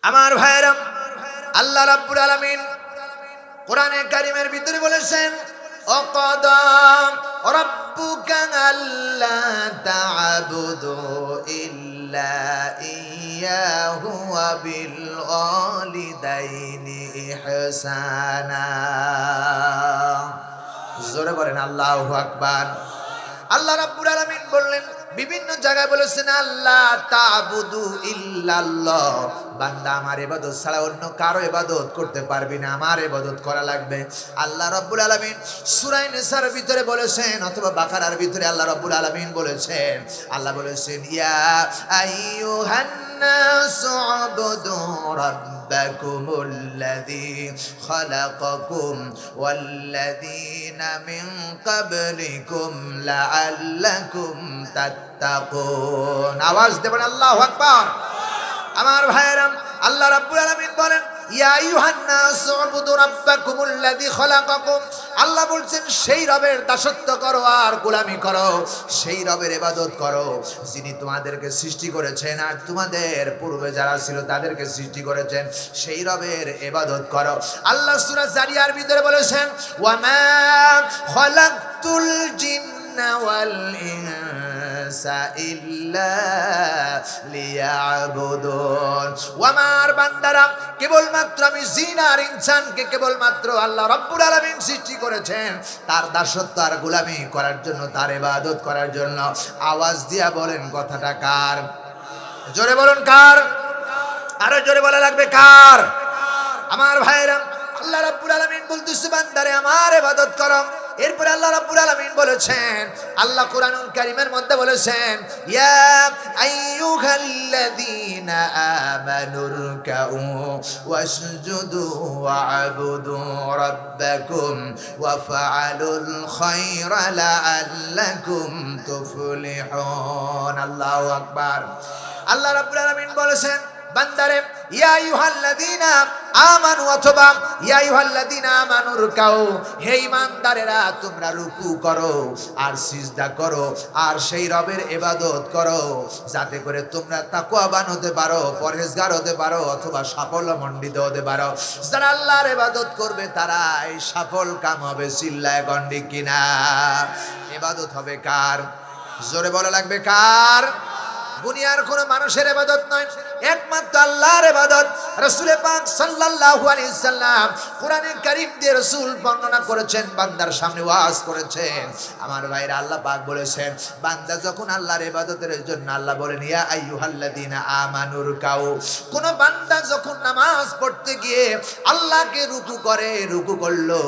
আমার ভাইরা, আল্লাহ রাব্বুল আলামিন কোরআনে কারীমের ভিতরে বলেছেন, ওয়াকাদা রাব্বুকা আল্লা তা'বুদু ইল্লা ইয়্যাহু ওয়া বিল ওয়ালিদাইনি ইহসানা। জোরে বলেন আল্লাহু আকবার। আল্লাহ রাব্বুল আলামিন বললেন, বিভিন্ন জায়গায় বলেছেন আল্লাহ তা'বুদু ইল্লাল্লাহ, বান্দা আমার ইবাদত ছাড়া অন্য কারো ইবাদত করতে পারবি না, আমার ইবাদত করা লাগবে। আল্লাহ রাব্বুল আলামিন সূরা নিসার ভিতরে বলেছেন, অথবা বাকারার ভিতরে আল্লাহ রাব্বুল আলামিন বলেছেন, আল্লাহ বলেছেন, ইয়া আইয়ুহান নাসু উবুদু রাব্বাকুমুল্লাযী খালাকাকুম ওয়াল্লাযীনা মিন ক্বাবলিকুম লাআল্লাকুম তাত্তাকুন। আওয়াজ দেবেন আল্লাহু আকবার। আমার ভাইরা, আল্লাহ রাব্বুল আলামিন বলেন, ইয়া আইয়ুহান নাসু উবুদু রাব্বাকুমুল্লাযী খালাকাকুম। আল্লাহ বলছেন, সেই রবের দাসত্ব করো আর গোলামি করো, সেই রবের ইবাদত করো যিনি তোমাদেরকে সৃষ্টি করেছেন আর তোমাদের পূর্বে যারা ছিল তাদেরকে সৃষ্টি করেছেন, সেই রবের ইবাদত করো। আল্লাহ সূরা জারিয়ার ভিতরে বলেছেন, ওয়া মা খালাকতুল জিন্না ওয়াল ইনসা ইল্লা লিয়াবুদুন। ও আমার বান্দারা, কেবলমাত্র আমি জিন আর ইনসানকে কেবলমাত্র আল্লাহ রাব্বুল আলামিন সৃষ্টি করেছেন তার দাসত্ব আর গোলামি করার জন্য, তার ইবাদত করার জন্য। আওয়াজ দিয়া বলেন কথাটা কার? জোরে বলুন কার? আরো জোরে বলা লাগবে কার? আমার ভাইরা, আল্লাহ রাব্বুল আলামিন বলতেছে, বান্দারে আমার ইবাদত করো। এরপরে আল্লাহ রাব্বুল আলামিন বলেছেন, আল্লাহ কোরআনুল কারীমের মধ্যে বলেছেন, ইয়া আইয়ুহাল্লাযীনা আমানুরকাউ ওয়াসজুদু ওয়া'বুদু রাব্বাকুম ওয়াফআলুল খায়রা লাআল্লাকুম তুফলিহুন। আল্লাহু আকবার। আল্লাহ রাব্বুল আলামিন বলেছেন, বান্দারে, ইয়া আইয়ুহাল্লাযীনা আমানু, অথবা ইয়া আইয়ুহাল্লাযীনা আমানুর কাউ, হে ঈমানদারেরা তোমরা রুকু করো আর সিজদা করো আর সেই রবের ইবাদত করো, যাতে করে তোমরা তাকওয়াবান হতে পারো, পরহেজগার হতে পারো, অথবা সাফল্যমণ্ডিত হতে পারো। যারা আল্লাহর ইবাদত করবে তারাই সফল কাম হবে। চিল্লায় গন্ডি কিনা? ইবাদত হবে কার? জোরে বলা লাগবে কার? দুনিয়ার কোন মানুষের ইবাদত নয়, একমাত্র আল্লাহর ইবাদত। রাসূল পাক সাল্লাল্লাহু আলাইহি সাল্লাম কোরআনে কারীম দিয়ে রাসূল বর্ণনা করেছেন, বান্দার সামনে ওয়াজ করেছেন। আমার ভাইরা, আল্লাহ পাক বলেছেন, বান্দা যখন আল্লাহর ইবাদতের জন্য, আল্লাহ বলেন, ইয়া আইয়ুহাল্লাযীনা আমানুর কাউ, কোন বান্দা যখন নামাজ পড়তে গিয়ে আল্লাহকে রুকু করে, রুকু করলো,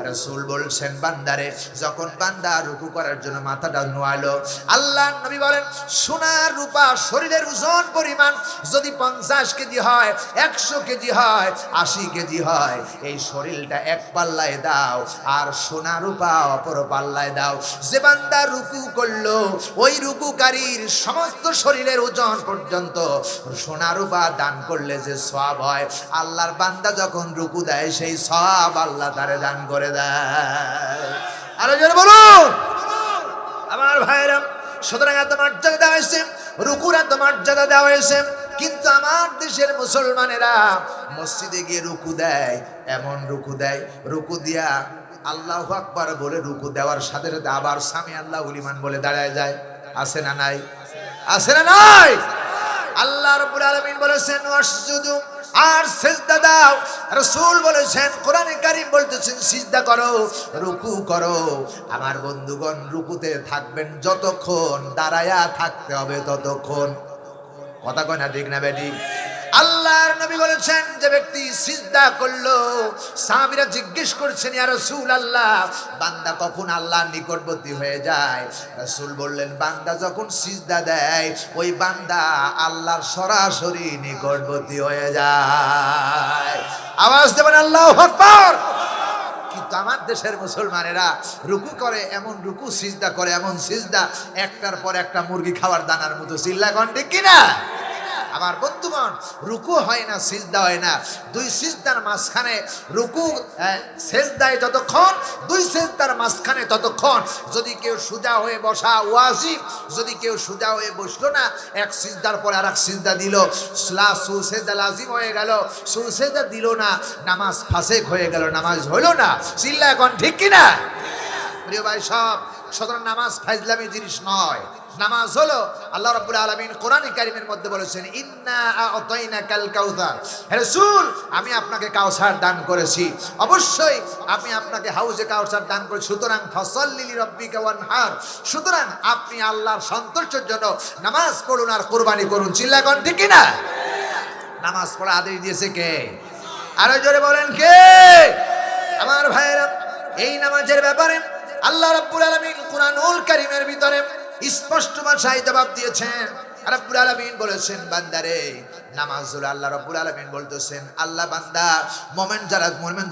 রাসূল বলছেন, বান্দারে যখন বান্দা রুকু করার জন্য মাথাটা নোয়ালো, আল্লাহর নবী বলেন, সোনার রূপা শরীরের ওজন পরিমাণ যদি 50 কেজি হয়, 100 কেজি হয়, 80 কেজি হয়, এই শরীরটা এক পাল্লায় দাও আর সোনা রূপা অপর পাল্লায় দাও। যে বান্দা রুকু করলো, ওই রুকুকারীর সমস্ত শরীরের ওজন পর্যন্ত সোনা রূপা দান করলে যে সওয়াব হয়, আল্লাহর বান্দা যখন রুকু দেয় সেই সওয়াব আল্লাহ তারে দান করে দেয়। আরো জোরে বলুন আমার ভাইরা। সুতরাং এত মর্যাদা দেওয়া হয়েছে, রুকুর এত মর্যাদা দেওয়া হয়েছে, কিন্তু আমার দেশের মুসলমানেরা মসজিদে গিয়ে রুকু দেয়, এমন রুকু দেয়, রুকু দিয়া আল্লাহু আকবার বলে রুকু দেওয়ার সাথে সাথে আবার সামি আল্লাহু লিমান বলে দাঁড়ায় যায়। আছে না নাই? আছে না নাই? আল্লাহ রাব্বুল আলামিন বলেছেন, ওয়াসজুদু, আর সিজদা দাও। রাসূল বলেছেন, কোরআনে কারীম বলতেছেন, সিজদা করো, রুকু করো। আমার বন্ধুগণ, রুকুতে থাকবেন যতক্ষণ, দাঁড়ায়া থাকতে হবে ততক্ষণ। কথা কয় না ঠিক না বেটি? আল্লাহর নবী বলেছেন, যে ব্যক্তি সিজদা করলো, সাহাবীরা জিজ্ঞেস করছেন, ইয়া রাসূলুল্লাহ, বান্দা কখন আল্লাহর নিকটবর্তী হয়ে যায়? রাসূল বললেন, বান্দা যখন সিজদা দেয়, ওই বান্দা আল্লাহর সরাসরি নিকটবর্তী হয়ে যায়। আওয়াজ দেবেন আল্লাহু আকবার। কিন্তু আমার দেশের মুসলমানেরা রুকু করে এমন রুকু, সিজদা করে এমন সিজদা, একটার পর একটা মুরগি খাওয়ার দানার মতো। চিল্লা কোন ঠিক কিনা? আমার বন্ধুগণ, রুকু হয় না, সিজদা হয় না। দুই সিজদার মাঝখানে রুকু, সিজদায় যতক্ষণ, দুই সিজদার মাঝখানে ততক্ষণ। যদি কেউ সোজা হয়ে বসা ওয়াজিব, যদি কেউ সোজা হয়ে বসলো না, এক সিজদার পরে আর এক সিজদা দিল, সুজদা লাজিম হয়ে গেল, সুজদা দিল না, নামাজ ফাসেক হয়ে গেল, নামাজ হলো না। চিল্লা এখন ঠিক কিনা? প্রিয় ভাই সব, সুতরাং নামাজ ফাজলামি জিনিস নয়। নামাজ হলো, আল্লাহ রাব্বুল আলামিন কোরআনে কারীমের মধ্যে বলেছেন, ইন্না আ'তাইনাকাল কাউসার, হে রাসূল আমি আপনাকে কাউসার দান করেছি, অবশ্যই আমি আপনাকে হাউজে কাউসার দান করেছি। সুতরাং ফাসাল্লি লিরাব্বিকা ওয়ানহার, সুতরাং আপনি আল্লাহর সন্তুষ্টির জন্য নামাজ পড়ুন আর কুরবানি করুন। চিল্লা কোন ঠিক কি না? নামাজ পড়া আদেশ দিয়েছে কে? আরো জোরে বলেন কে? আমার ভাইয়েরা, এই নামাজের ব্যাপারে আল্লাহ রাব্বুল আলামিন কুরআনুল কারীমের ভিতরে স্পষ্ট ভাষায় জবাব দিয়েছেন। রাব্বুল আলামিন বলেছেন, বান্দারে নামাজ হলো, আল্লাহ রাব্বুল আলামিন বলতেছেন, আল্লাহ বান্দা মুমিন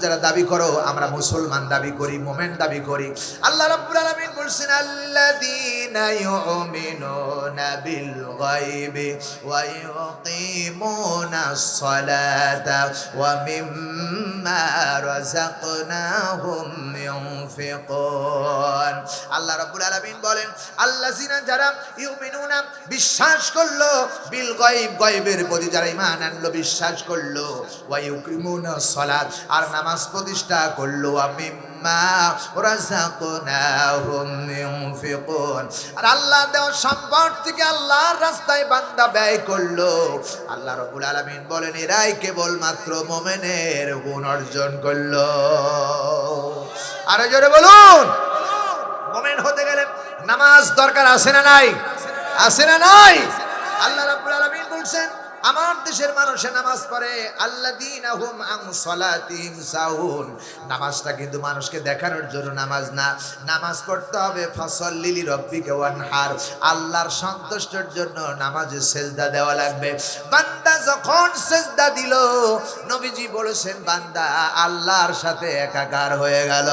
যারা দাবি করো, আমরা মুসলমান দাবি করি, মুমিন দাবি করি। আল্লাহ রাব্বুল আলামিন বলছেন, আল্লাযীনা ইউমিনুনা বিল গায়বি ওয়া ইউকিমুনাস সালাতা ওয়া মিম্মা রাযাকনাহুম ইউনফিকুন। আল্লাহ রাব্বুল আলামিন বলেন, আল্লাযীনা যারা ইউমিনুনা বিশ্বাস করলো, বিল গায়ব গায়বের প্রতি যারা ঈমান আনলো, বিশ্বাস করলো, ওয়া ইউকিমুনাস সালাত আর নামাজ প্রতিষ্ঠা করলো, ওয়া মিম্মা রাযাকনাহুম ইউনফিকুন আর আল্লাহ দেওয়া সম্পদ থেকে আল্লাহর রাস্তায় বান্দা ব্যয় করলো। আল্লাহ রাব্বুল আলামিন বলেন, এরাই কেবলমাত্র মুমিনের গুণ অর্জন করলো। আরো জোরে বলুন, মুমিন হতে গেলে নামাজ দরকার আছে না নাই? আছে না নাই? আল্লাহ রাব্বুল আলামিন বলছেন, আমার দেশের মানুষে নামাজ পড়ে, আল্লাযীনা হুম আন সালাতিহিম সাহুন। নামাজটা কিন্তু মানুষকে দেখানোর জন্য নামাজ না, নামাজ পড়তে হবে ফাসাল্লি লিরাব্বিকা ওয়ানহার, আল্লাহর সন্তুষ্টির জন্য নামাজে সেজদা দেওয়া লাগবে। বান্দা যখন সেজদা দিল, নবীজি বলেছেন, বান্দা আল্লাহর সাথে একাকার হয়ে গেল।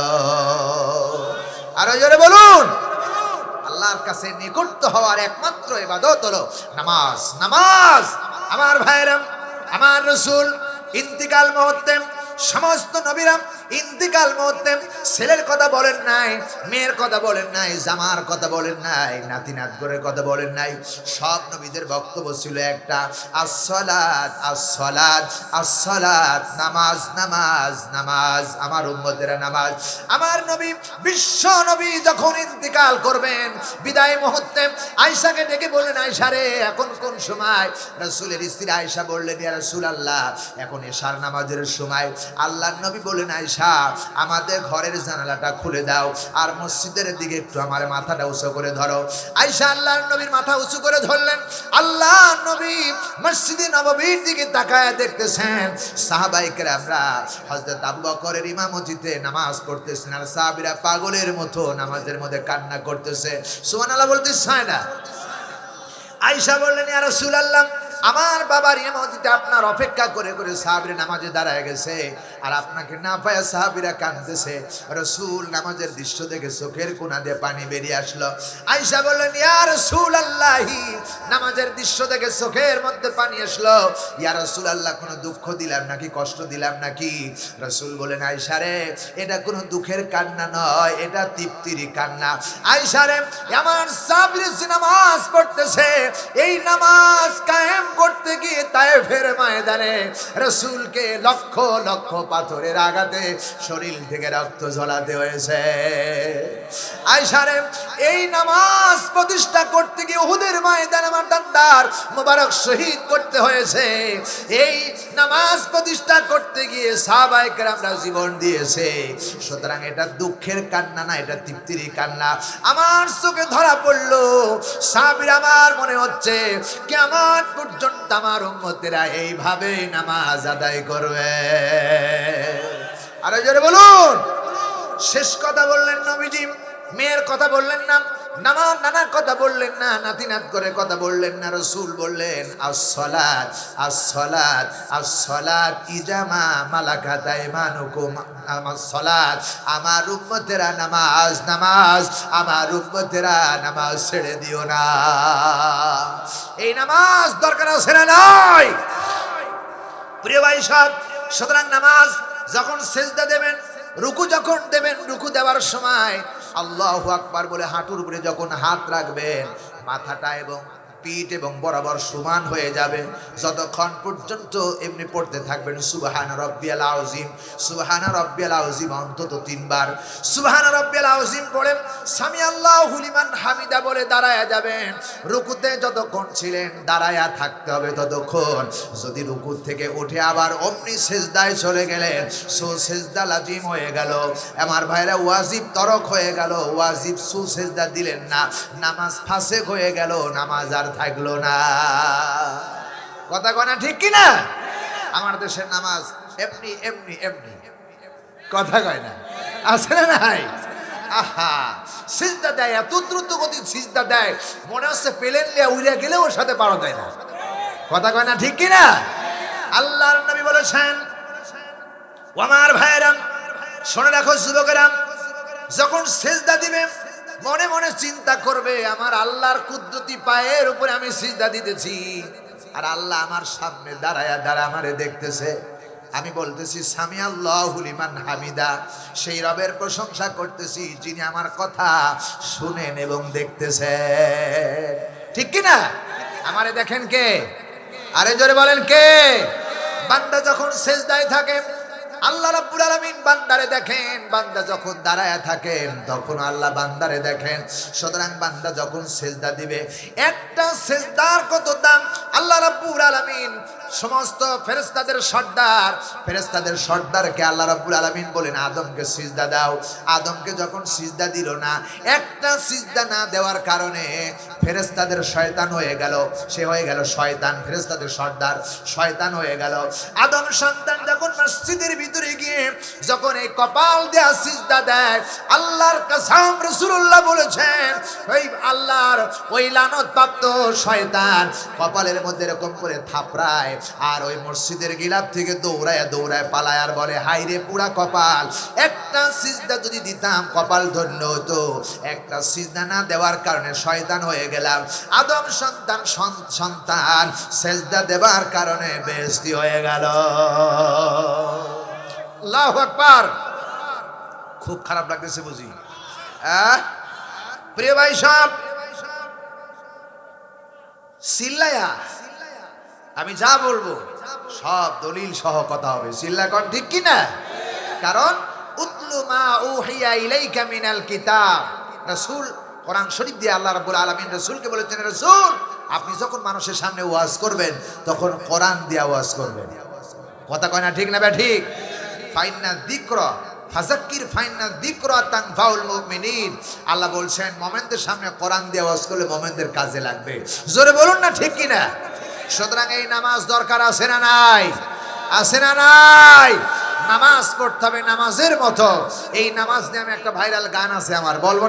আরো জোরে বলুন, আল্লাহর কাছে নিকট হওয়ার একমাত্র ইবাদত হলো নামাজ। নামাজ আমার ভাইরা, আমার রাসূল ইন্তিকাল মুহূর্তে, সমস্ত নবীরা ইন্তিকাল মুহূর্তে ছেলের কথা বলেন নাই, মেয়ের কথা বলেন নাই, জামার কথা বলেন নাই, নাতি নাতগরের কথা বলেন নাই। সব নবীদের বক্তব্য ছিল একটা, আসসালাত আসসালাত আসসালাত, নামাজ নামাজ নামাজ, আমার উম্মতেরা নামাজ। আমার নবী, বিশ্ব নবী যখন ইন্তিকাল করবেন, বিদায় মুহূর্তে আয়েশাকে ডেকে বললেন, আয়েশা রে এখন কোন সময়? রাসূলের স্ত্রী আয়েশা বললেন, ইয়া রাসূলুল্লাহ এখন এশার নামাজের সময়। আল্লাহর নবী বলেন, আয়েশা আমাদের ঘরের জানালাটা খুলে দাও আর মসজিদের দিকে একটু আমার মাথাটা উঁচু করে ধরো। আয়েশা আল্লাহর নবীর মাথা উঁচু করে ধরলেন। আল্লাহর নবী মসজিদে নববীর দিকে তাকায় দেখতেছেন, সাহাবায়ে কেরামরা হযরত আবু বকরের ইমামতিতে নামাজ পড়তেছেন আর সাহাবীরা পাগলের মতো নামাজের মধ্যে কান্না করতেছে। সুবহানাল্লাহ বলতে চায় না? আয়েশা বললেন, ইয়া রাসূলুল্লাহ আমার বাবার ইমামতিতে আপনার অপেক্ষা করে করে সাহাবীরা নামাজে দাঁড়ায় গেছে আর আপনাকে না পায় সাহাবীরা কাঁদতেছে। রাসূল নামাজের দৃশ্য দেখে চোখের কোণা দিয়ে পানি বেরিয়ে আসলো। আয়েশা বললেন, ইয়া রাসূলুল্লাহ নামাজের দৃশ্য দেখে চোখের মধ্যে পানি আসলো, ইয়া রাসূলুল্লাহ কোনো দুঃখ দিলাম নাকি, কষ্ট দিলাম নাকি? রাসূল বলেন, আয়েশা রে এটা কোনো দুঃখের কান্না নয়, এটা তৃপ্তির কান্না। আয়েশা রে আমার সাহাবীরা নামাজ পড়তেছে, এই নামাজ কায়েম করতে গিয়ে তায়েফের ময়দানে রাসূলকে লক্ষ লক্ষ পাথরের আঘাতে শরীর থেকে রক্ত ঝরাতে হয়েছে। আয়েশা রে এই নামাজ প্রতিষ্ঠা করতে গিয়ে উহুদের ময়দানে আমার ডান্ডার মোবারক শহীদ করতে হয়েছে। এই নামাজ প্রতিষ্ঠা করতে গিয়ে সাহাবায়ে কেরামরা জীবন দিয়েছে। সুতরাং এটা দুঃখের কান্না না, এটা তৃপ্তির কান্না। আমার চোখে ধরা পড়লো সাহাবীরা, আমার মনে হচ্ছে কিয়ামত পর্যন্ত আমার উম্মতেরা এইভাবে নামাজ আদায় করবে। আরো জোরে বলুন। শেষ কথা বললেন নবীজি, মেয়ের কথা বললেন না, নানার কথা বললেন না, নাতি নাত করে কথা বললেন না। রাসূল বললেন, আসসালাত আসসালাত আসসালাত ইজামা মালাকাত আইমানুকুম, আসসালাত আমার উম্মতেরা নামাজ নামাজ, আমার উম্মতেরা নামাজ ছেড়ে দিও না। এই নামাজ দরকার আছে না নাই? প্রিয় ভাই সব, সুতরাং নামাজ যখন সেজদা দেবেন, রুকু যখন দেবেন, রুকু দেওয়ার সময় আল্লাহু আকবার বলে হাঁটুর উপরে যখন হাত রাখবেন, মাথাটা এবং পিঠ এবং বরাবর সমান হয়ে যাবে। যতক্ষণ পর্যন্ত এমনি পড়তে থাকবেন সুবহানা রাব্বিয়াল আযীম, সুবহানা রাব্বিয়াল আযীম অন্তত 3 বার সুবহানা রাব্বিয়াল আযীম পড়ে সামি আল্লাহু লিমান হামিদা বলে দাঁড়ায়া যাবেন। রুকুতে যতক্ষণ ছিলেন দাঁড়ায়া থাকতে হবে ততক্ষণ। যদি রুকু থেকে উঠে আবার অমনি সিজদায় চলে গেলেন, সো সিজদা লাজিম হয়ে গেল। আমার ভাইরা, ওয়াজিব তরক হয়ে গেল, ওয়াজিব সু সিজদা দিলেন না, নামাজ ফাসেক হয়ে গেল, নামাজ আর থাকলো না। কথা কয় না ঠিক কিনা? আমার দেশের নামাজ এমনি এমনি এমনি, কথা কয় না, আছে না নাই? আহা, সিজদা দেয়, এত দ্রুত গতি সিজদা দেয়, মনে হচ্ছে প্লেন লিয়া উড়ে গেলেও ওর সাথে পারো দেয় না। কথা কয় না ঠিক কিনা? আল্লাহর নবী বলেছেন, ও আমার ভাইরা শুনে রাখো যুবকেরা, যখন সিজদা দিবে মনে মনে চিন্তা করবে আমার আল্লাহর কুদরতি পায়ের উপরে আমি সিজদা দিতেছি, আর আল্লাহ আমার সামনে দাঁড়ায়া আমারে দেখতেছে। আমি বলতেছি সামি আল্লাহু লিমান হামিদা, সেই রবের প্রশংসা করতেছি যিনি আমার কথা শুনেন এবং দেখতেছেন। ঠিক কি না? আমারে দেখেন কে? আরে জোরে বলেন কে? বান্দা যখন সিজদায় থাকে আল্লাহ রাব্বুল আলামিন বান্দারে দেখেন, বান্দা যখন দাঁড়ায়া থাকেন তখন আল্লাহ বান্দারে দেখেন। সুতরাং বান্দা যখন সিজদা দিবে, একটা সিজদার কত দাম! আল্লাহ রাব্বুল আলামিন সমস্ত ফেরেশতাদের সর্দারকে আল্লাহ রাব্বুল আলামিন বলেন আদমকে সিজদা দাও। আদমকে যখন সিজদা দিল না, একটা সিজদা না দেওয়ার কারণে ফেরেশতাদের শয়তান হয়ে গেল, সে হয়ে গেল শয়তান, ফেরেশতাদের সর্দার শয়তান হয়ে গেল। আদম সন্তান যখন মসজিদের ভিতরে গিয়ে যখন এই কপাল দেয়া সিজদা দেয়, আল্লাহর কসম রাসূলুল্লাহ বলেছেন, ওই আল্লাহর ওই লানতপ্রাপ্ত শয়তান কপালের মধ্যে এরকম করে থাপড়ায়, আর ওই মসজিদের গিলাপ থেকে দৌড়ায় পালায়, আর বলে হাইরে পুরা কপাল, একটা সিজদা যদি দিতাম কপাল ধন্য হতো, একটা সিজদা না দেওয়ার কারণে শয়তান হয়ে গেলাম। আদম সন্তান সিজদা দেবার কারণে বেইজ্জতি হয়ে গেল। আল্লাহু আকবার। খুব খারাপ লাগতেছে বুঝি? প্রিয় ভাই সব, চিল্লায়া আমি যা বলবো সব দলিল সহ কথা হবে, চিল্লা কোন ঠিক কি না? কারণ উতলু মা উহিয়া ইলাইকা মিনাল কিতাব, রাসূল কোরআন শরীফ দিয়ে আল্লাহ রাব্বুল আলামিন রাসূলকে বলেছেন, রাসূল আপনি যখন মানুষের সামনে ওয়াজ করবেন তখন কোরআন দিয়ে ওয়াজ করবেন। কথা কয় না ঠিক না? ঠিক। ফাইন্না যিকরা ফাযাক্কির ফাইন্না যিকরা তানফাউল মুমিনিন, আল্লাহ বলছেন মুমিনদের সামনে কোরআন দিয়ে ওয়াজ করলে মুমিনদের কাজে লাগবে। জোরে বলুন না ঠিক কি না? সুতরাং এই নামাজ দরকার আছে না নাই? আছে না নাই? নামাজ পড়তে হবে নামাজের মতো। এই নামাজ নিয়ে আমি একটা ভাইরাল গান আছে আমার, বলবো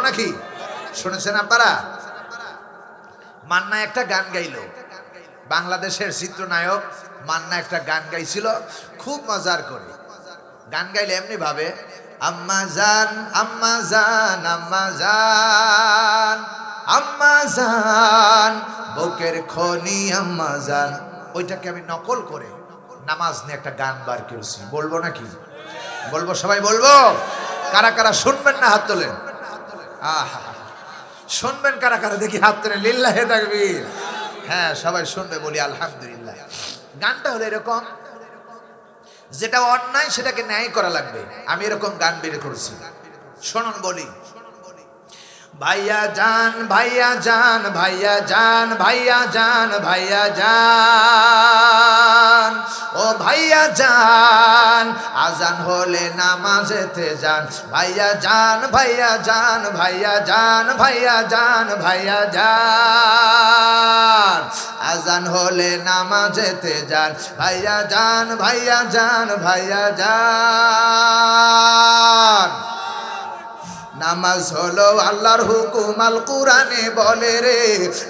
নাকি? শুনেছেন আপনারা? মান্না একটা গান গাইলো, বাংলাদেশের চিত্রনায়ক মান্না একটা গান গাইছিল খুব মজার করে। গান গাইলে এমনি ভাবে, আম্মা জান আম্মা জান আম্মা জান আম্মা জান বুকের খনি আম্মা জান, ওইটাকে আমি নকল করে নামাজ নিয়ে একটা গান বার করেছি। বলবো নাকি? বলবো, সবাই বলবো? কারা কারা শুনবেন না হাত তোলেন? আহা, শুনবেন কারা কারা দেখি হাত তোলেন, লিল্লাহে তাকবীর। হ্যাঁ, সবাই শুনবে, বলি আলহামদুলিল্লাহ। গানটা হলো এরকম, যেটা অন্যায় সেটাকে ন্যায় করা লাগবে। আমি এরকম গান বের করেছি, শুনুন বলি। ভাইয়া জান ভাইয়া জান ভাইয়া জান ভাইয়া জান ভাইয়া জান, ও ভাইয়া জান আজান হলে নামাজেতে যান। ভাইয়া জান ভাইয়া জান ভাইয়া জান ভাইয়া জান ভাইয়া জান, আজান হলে নামাজেতে যান। ভাইয়া জান ভাইয়া জান ভাইয়া জান, নামাজ হলো আল্লাহর হুকুম, আল কোরআনে বলে রে,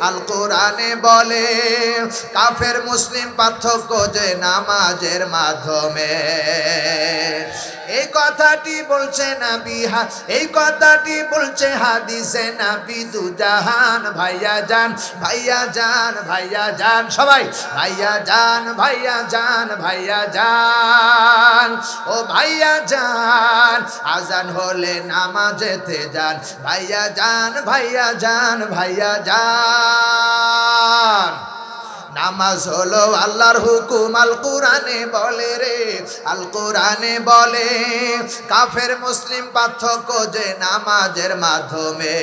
আল কোরআনে বলে কাফের মুসলিম পার্থক্য যে নামাজের মাধ্যমে। এই কথাটি বলছে নবী, এই কথাটি বলছে হাদিসে নবী। দুজাহান ভাইয়া জান, ভাইয়া জান, ভাইয়া জান, সবাই ভাইয়া জান, ভাইয়া জান, ভাইয়া জান, ও ভাইয়া জান, আজান হলে নামাজেতে যান, ভাইয়া জান, ভাইয়া জান, ভাইয়া জান। নামাজ হলো আল্লাহর হুকুম, আল কোরআনে বলে রে, আল কোরআনে বলে কাফের মুসলিম পার্থক্য যে নামাজের মাধ্যমে।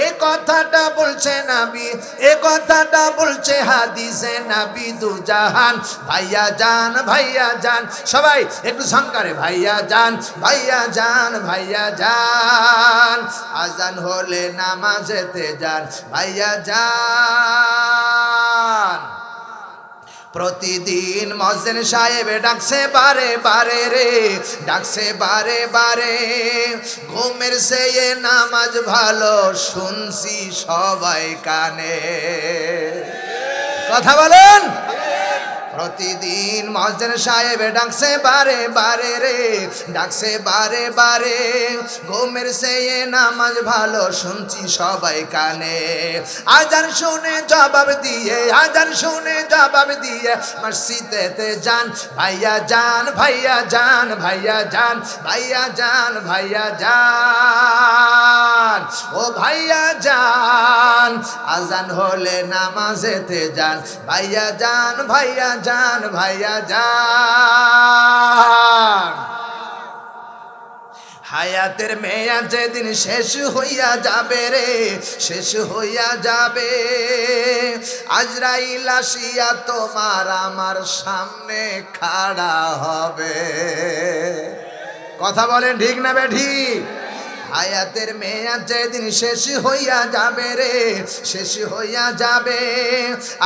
এ কথাটা বলছে নবী, এ কথাটা বলছে হাদিসে নবী। দুজাহান ভাইয়া জান, ভাইয়া জান, সবাই একটু ঝংকারে ভাইয়া জান, ভাইয়া জান, ভাইয়া জান, আজান হলে নামাজেতে যান, ভাইয়া জান। প্রতিদিন মুয়াজ্জিন সাহেব ডাকছে বারে বারে রে, ডাকছে বারে বারে, ঘুমের চেয়ে নামাজ ভালো শুনছি সবাই কানে। কথা বলেন। প্রতিদিন মুয়াজ্জিন সাহেব ডাকছে বারে বারে রে, ডাকছে বারে বারে, ঘুমের চেয়ে নামাজ ভালো শুনছি সবাই কানে। আজান শুনে জবাব দিয়ে, আজান শুনে জবাব দিয়ে মসজিদেতে যান, ভাইয়া জান, ভাইয়া জান, ভাইয়া জান, ভাইয়া জান, ভাইয়া জান, ও ভাইয়া জান, আজান হলে নামাজেতে যান, ভাইয়া জান, ভাইয়া জান, ভাইয়া জান। হায়াতের মেয়াদ যেদিন শেষ হইয়া যাবে রে, শেষ হইয়া যাবে, আজরাইল আসিয়া তোমার আমার সামনে খাড়া হবে। কথা বলেন ঠিক না বেঠিক? হায়াতের মেয়াদ যেদিন শেষ হইয়া যাবে রে, শেষ হইয়া যাবে,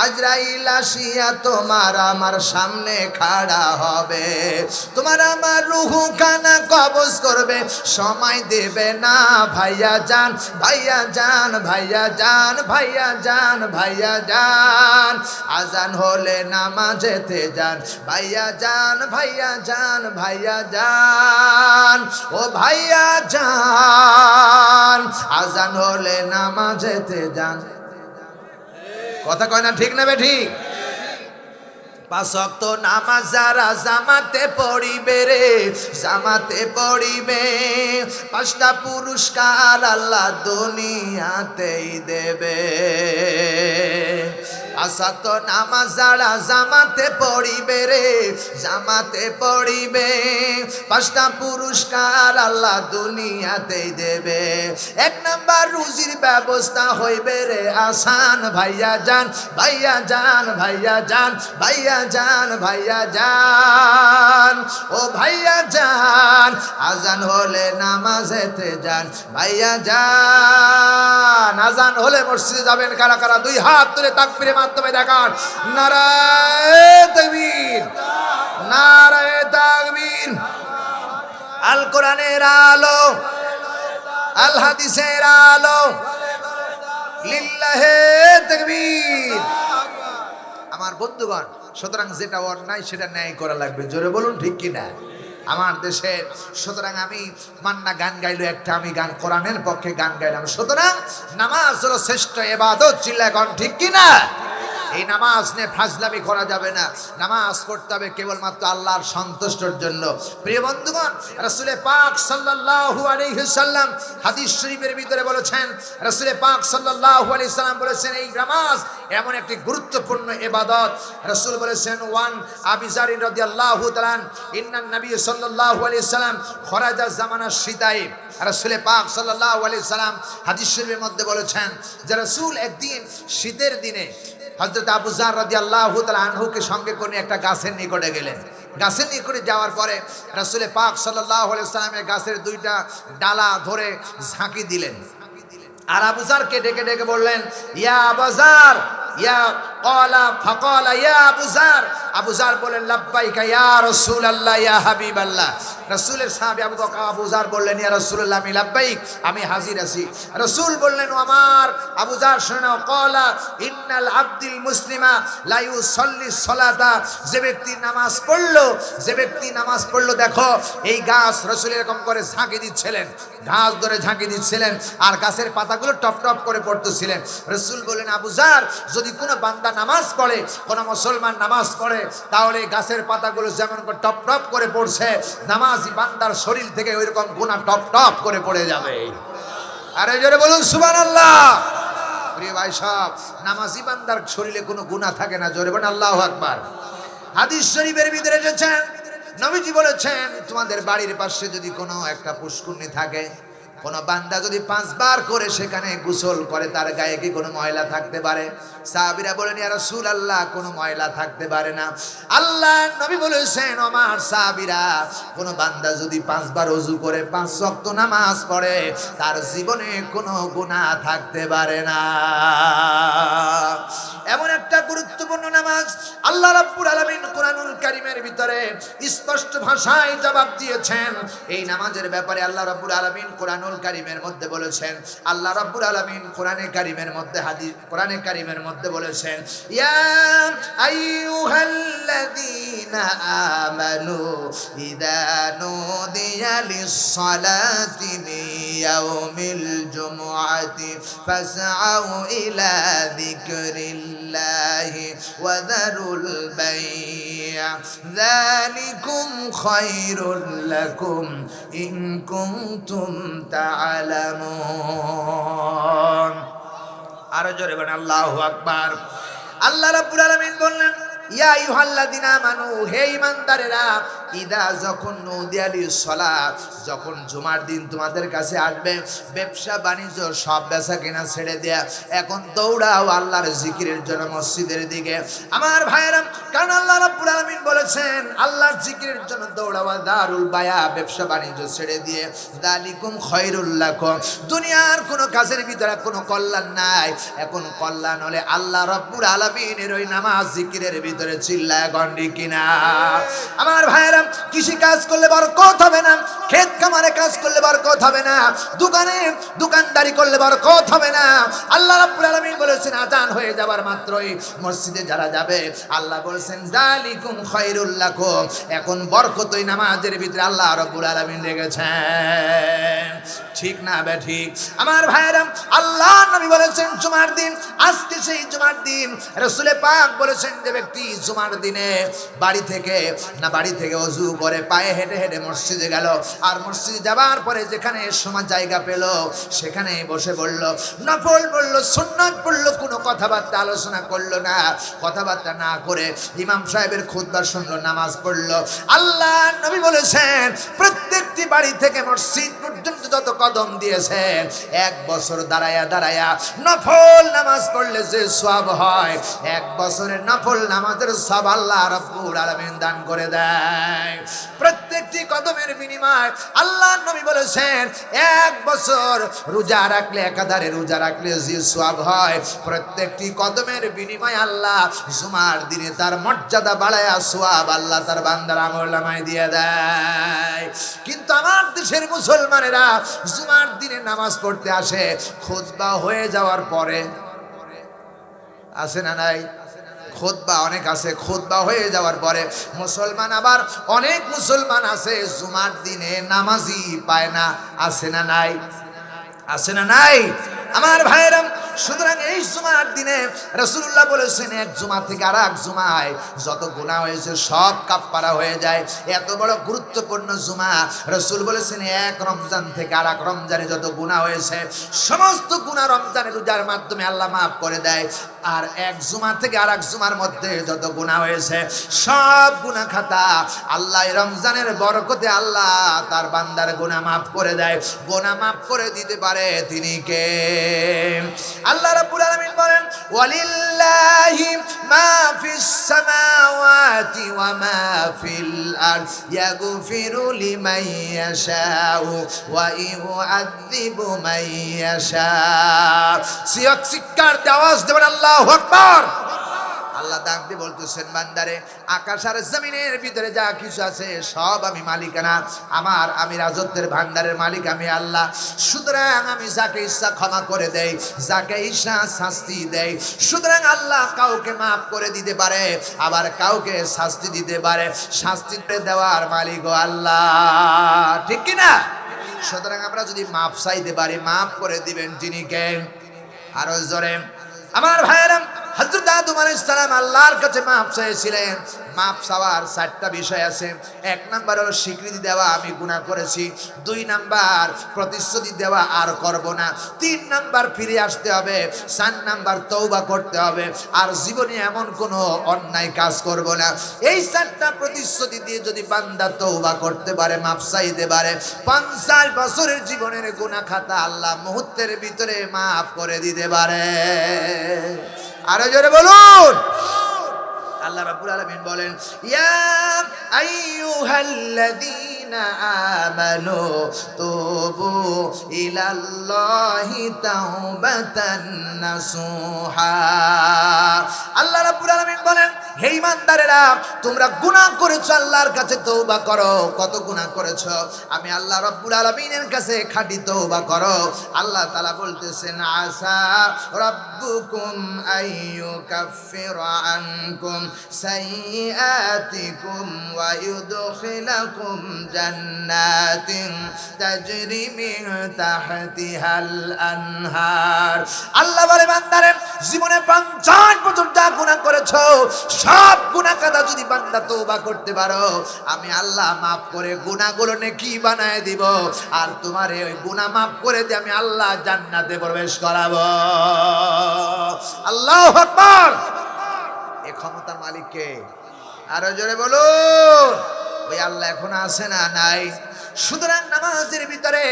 আজরাইল আসিয়া তোমার আমার সামনে খাড়া হবে। তোমার আমার রুহু খানা কবজ করবে, সময় দেবে না, ভাইয়া জান, ভাইয়া জান, ভাইয়া জান, ভাইয়া জান, ভাইয়া জান, আজান হলে নামাজেতে যান, ভাইয়া জান, ভাইয়া জান, ভাইয়া জান, ও ভাইয়া জান, আজান হলে নামাজেতে যান। কথা কয় না ঠিক না বেঠিক? পাঁচ ওয়াক্ত নামাজ যারা জামাতে পড়িবে রে, জামাতে পড়িবে, পাঁচটা পুরস্কার আল্লাহ দুনিয়াতেই দেবে। আসত নামাজ যারা জামাতে পড়িবে রে, জামাতে পড়িবে, পাঁচটা পুরস্কার আল্লাহ দুনিয়াতেই দেবে। এক নাম্বার রুজির ব্যবস্থা হইবে রে আসান, ভাইয়া জান, ভাইয়া জান, ভাইয়া জান, ভাইয়া জান, ভাইয়া জান, ও ভাইয়া জান, আজান হলে নামাজেতে যান, ভাইয়া জান। আজান হলে মসজিদে যাবেন কারা কারা? দুই হাত তুলে তাকবীরের মাধ্যমে দেখান, নারায়ে তাকবীর, নারায়ে তাকবীর। আল কোরআনের আলো, আল হাদিসের আলো, লিল্লাহে তাকবীর। আমার বন্ধুগণ, সুতরাং যেটা অন্যায় সেটা ন্যায় করা লাগবে। জোরে বলুন ঠিক কিনা? আমার দেশের, সুতরাং আমি মান্না গান গাইলো একটা, আমি গান কোরআনের পক্ষে গান গাইলাম। সুতরাং নামাজ হলো শ্রেষ্ঠ ইবাদত, চিল্লাগণ ঠিক কিনা? এই নামাজ নিয়ে ফাজলামি করা যাবে না, নামাজ পড়তে হবে কেবলমাত্র আল্লাহর সন্তুষ্টর জন্য। প্রিয় বন্ধুগণ, রাসূল পাক সাল্লাল্লাহু আলাইহি সাল্লাম হাদিস শরীফের ভিতরে বলেছেন, রাসূল পাক সাল্লাল্লাহু আলাইহি সাল্লাম বলেছেন এই নামাজ এমন একটি গুরুত্বপূর্ণ ইবাদত। রাসূল বলেছেন, ওয়ান আবি যার রাদিয়াল্লাহু তাআলা ইন্নান নবী সাল্লাল্লাহু আলাইহি সাল্লাম খরাজা জামানা শীতাই। রাসূল পাক সাল্লাল্লাহু আলাইহি সাল্লাম হাদিস শরীফের মধ্যে বলেছেন যে রাসূল একদিন শীতের দিনে হযরত আবু যার রাদিয়াল্লাহু তাআলা আনহুকে সঙ্গে করে একটা গাছের নিকটে গেলেন। গাছের নিকটে যাওয়ার পরে রাসূল পাক সাল্লাল্লাহু আলাইহি সাল্লামের গাছের দুইটা ডালা ধরে ঝাঁকি দিলেন, আর আবু যারকে ডেকে ডেকে বললেন, ইয়া আবু যার, ইয়া ক্বালা ফাকালা ইয়া আবু যার, আবু যার বলেন লাব্বাইকা ইয়া রাসূলুল্লাহ ইয়া হাবিবাল্লাহ। রাসূলের সাহাবী আবু যার বললেন ইয়া রাসূলুল্লাহ আমি লাব্বাইক, আমি হাজির আছি। রাসূল বললেন ও আমার আবু যার শুনে নাও, ক্বালা ইন্নাল আবদিল মুসলিমা লা ইউসাল্লি সালাতা, যে ব্যক্তি নামাজ পড়লো, যে ব্যক্তি নামাজ পড়লো, দেখো এই গাছ, রাসূল এরকম করে ঝাঁকি দিচ্ছিলেন, ঘাস ধরে ঝাঁকি দিচ্ছিলেন আর গাছের পাতাগুলো টপ টপ করে পড়তেছিলেন। রাসূল বললেন আবু যার যদি কোনো বান্দা নামাজ পড়ে, কোনো মুসলমান নামাজ পড়ে, তাহলে গাছের পাতাগুলো যেমন করে টপ টপ করে পড়ছে, নামাজি বান্দার শরীর থেকে ওইরকম গুনাহ টপ টপ করে পড়ে যাবে। আরে জোরে বলুন সুবহানাল্লাহ। প্রিয় ভাই সব, নামাজি বান্দার শরীরে কোনো গুনাহ থাকে না, জোরে বলুন আল্লাহু আকবার। হাদিস শরীফের ভিতরে এসেছে, নবীজি বলেছেন তোমাদের বাড়ির পাশে যদি কোনো একটা পুষ্করিণী থাকে, কোন বান্দা যদি 5 বার করে সেখানে গোসল করে, তার গায়ে কি কোনো ময়লা থাকতে পারে? সাহাবীরা বলেন ইয়া রাসূলুল্লাহ কোনো ময়লা থাকতে পারে না। আল্লাহ নবী বলেছেন আমার সাহাবীরা, কোন বান্দা যদি 5 বার ওযু করে 5 ওয়াক্ত নামাজ পড়ে, তার জীবনে কোনো গুনাহ থাকতে পারে না। এমন একটা গুরুত্বপূর্ণ নামাজ আল্লাহ রাব্বুল আলামিন কোরআনুল কারীমের ভিতরে স্পষ্ট ভাষায় জবাব দিয়েছেন। এই নামাজের ব্যাপারে আল্লাহ রাব্বুল আলামিন কোরআনুল কারীমের মধ্যে বলেছেন, আল্লাহ রাব্বুল আলামিন কোরআনে কারীমের মধ্যে কোরআনে কারীমের মধ্যে বলেছেন, ইয়া আইয়ুহাল্লাযীনা আমানু ইযা নুদিয়া লিস-সালাতি মিন ইয়াউমিল জুমআতি ফাসআউ ইলা যিকরিল্লাহি ওয়া যারুল বাই'a যালিকুম খায়রুল লাকুম ইন কুনতুম তা'লামুন। আরো জোরে বলেন আল্লাহু আকবার। আল্লাহ রাব্বুল আলামিন বললেন ইয়া আইয়ুহাল্লাযীনা আমানু, হে ঈমানদারেরা, ইদা যখন নুদিয়া লিস-সালাত, যখন জুমার দিন তোমাদের কাছে আসবে, ব্যবসা বাণিজ্য সব বেচা কিনা ছেড়ে দেয়া, এখন দৌড়াও আল্লাহর জিকিরের জন্য মসজিদের দিকে। আমার ভাইরা, কারণ আল্লাহ রাব্বুল আলামিন বলেছেন আল্লাহর জিকিরের জন্য দৌড়াও, দারুল বায়া, ব্যবসা বাণিজ্য ছেড়ে দিয়ে, যালিকুম খায়রুল লাকুম, দুনিয়ার কোনো কাজের ভিতরে কোনো কল্যাণ নাই। এখন কল্যাণ হলে আল্লাহ রাব্বুল আলামিনের ওই নামাজ জিকিরের ভিতরে। চিল্লায় গন্ডি কিনা। আমার ভাইরা, কৃষি কাজ করলে বরকত হবে না, ক্ষেত খামারে কাজ করলে বরকত হবে না, দোকানে দোকানদারি করলে বরকত হবে না। আল্লাহ রাব্বুল আলামিন বলেছেন আযান হয়ে যাবার মাত্রই মসজিদে যারা যাবে, আল্লাহ বলেছেন যালিকুম খায়রুল লাকুম, এখন বরকত ওই নামাজের ভিতরে আল্লাহ রাব্বুল আলামিন রেখেছেন। ঠিক না বে ঠিক? আমার ভাইরা, আল্লাহ নবী বলেছেন জুমার দিন, আজকে সেই জুমার দিন, রাসূল পাক বলেছেন যে ব্যক্তি জুমার দিনে বাড়ি থেকে ওযু করে পায়ে হেঁটে হেঁটে মসজিদে গেল, আর মসজিদে যাবার পরে যেখানে সময় জায়গা পেল সেখানে বসে পড়ল, নফল পড়ল, সুন্নাত পড়ল, কোনো কথাবার্তা আলোচনা করলো না, কথাবার্তা না করে ইমাম সাহেবের খুতবা শুনলো, নামাজ পড়লো। আল্লাহ নবী বলেছেন প্রত্যেকটি বাড়ি থেকে মসজিদ পর্যন্ত যত কদম দিয়েছেন, 1 বছর দাঁড়ায়া দাঁড়ায়া নফল নামাজ পড়লে যে সওয়াব হয়, 1 বছরের নফল নামাজের সওয়াব আল্লাহ রাব্বুল আলামিন দান করে দেয়। প্রত্যেকটি কদমের বিনিময় আল্লাহ নবী বলেছেন 1 বছর রোজা রাখলে, একাধারে রোজা রাখলে যে সওয়াব হয়, প্রত্যেকটি কদমের বিনিময় আল্লাহ জুমার দিনে তার মর্যাদা বাড়ায়া সওয়াব আল্লাহ তার বান্দার আমলনামায় দিয়ে দেয়। কিন্তু আমার দেশের মুসলমানেরা জুমার দিনে নামাজ পড়তে আসে, খুতবা হয়ে যাওয়ার পরে, আসে না নাই? খুতবা অনেক আছে, খুতবা হয়ে যাওয়ার পরে মুসলমান, আবার অনেক মুসলমান আছে জুমার দিনে নামাজই পায় না, আছে না নাই? আছে না নাই? আমার ভাইরা, সুতরাং এই জুমার দিনে রাসূলুল্লাহ বলেছেন এক জুমা থেকে আরেক জুমায় যত গুনাহ হয়েছে সব কাফারা হয়ে যায়। এত বড় গুরুত্বপূর্ণ জুমা, রাসূল বলেছেন এক রমজান থেকে আরেক রমজানে যত গুনাহ হয়েছে সমস্ত গুনাহ রমজানের রোজার মাধ্যমে আল্লাহ মাফ করে দেয়। আর এক জুমা থেকে আরেক জুমার মধ্যে যত গুনাহ হয়েছে সব গুনাহ খাতা আল্লাহ রমজানের বরকতে আল্লাহ তার বান্দার গুনাহ মাফ করে দেয়। গুনাহ মাফ করে দিতে পারে তিনি কে? আল্লাহ রাব্বুল আলামিন বলেন ওয়ালিল্লাহি মা ফিস সামাওয়াতি ওয়া মা ফিল আরদ ইয়াগফিরু লিমান ইয়াশাউ ওয়া ইউআযযিবু মান ইয়াশা। শিক্ষার আওয়াজ দেবেন আল্লাহু আকবার। আল্লাহ ডাক দিয়ে বলতেছেন, বান্দারে আকাশ আর জমিনের ভিতরে যা কিছু আছে সব আমি মালিকানা, আমি রাজত্বের ভান্ডারের মালিক আমি আল্লাহ। সুতরাং আমি যাকে ইচ্ছা ক্ষমা করে দেই, যাকে ইচ্ছা শাস্তি দেই। সুতরাং আল্লাহ কাউকে মাফ করে দিতে পারে, আবার কাউকে শাস্তি দিতে পারে। শাস্তি দেওয়ার মালিক ও আল্লাহ, ঠিক কি না? সুতরাং আমরা যদি মাফ চাইতে পারি, মাফ করে দিবেন যিনি কে? আরো জোরে আমার ভাইয়েরা, হযরত আদম আলাইহিস সালাম আল্লাহর কাছে মাফ চেয়েছিলেন। মাফ চাওয়ার 4টা বিষয় আছে। 1 নাম্বার হলো স্বীকৃতি দেওয়া আমি গুনাহ করেছি। 2 নাম্বার প্রতিশ্রুতি দেওয়া আর করব না। 3 নাম্বার ফিরে আসতে হবে। 4 নাম্বার তওবা করতে হবে, আর জীবনে এমন কোনো অন্যায় কাজ করব না। এই 4টা প্রতিশ্রুতি দিয়ে যদি বান্দা তওবা করতে পারে, মাফ চাইতে পারে, 50 বছরের জীবনের গুনাহ খাতা আল্লাহ মুহূর্তের ভিতরে মাফ করে দিতে পারে। আরো জোরে বলুন। আল্লাহ রাব্বুল আলামিন বলেন, ইয়া আইয়ুহাল্লাযীনা আমানু তুবু ইলাল্লাহি তাওবাতান নাসুহা। আল্লাহ রাব্বুল আলামিন বলেন, হে ঈমানদারেরা, তোমরা গুনাহ করেছো, আল্লাহর কাছে তওবা করো। কত গুনাহ করেছো? আমি আল্লাহ রাব্বুল আলামিনের কাছে খাঁটি তওবা করো। আল্লাহ তাআলা বলতেছেন, আসা রাব্বুকুম আইয়ুকাফিরা আনকুম সাইয়্যাতিকুম ওয়া ইউদখিলাকুম জান্নাতিন তাজরি মিন তাহতিহাল আনহার। আল্লাহ বলে, বান্দারে জীবনে 50 বছর যা গুনাহ করেছো, সব গুনাহ কাদা যদি বান্দা তওবা করতে পারো, আমি আল্লাহ মাফ করে গুনাহগুলো নেকি বানায় দিব, আর তোমারে ওই গুনাহ মাফ করে দিয়ে আমি আল্লাহ জান্নাতে প্রবেশ করাবো। আল্লাহু আকবার। এই ক্ষমতার মালিক কে? আরো জোরে বলুন। ওই আল্লাহ এখন আছে না? নাই। সুতরাং নামাজের ভিতরে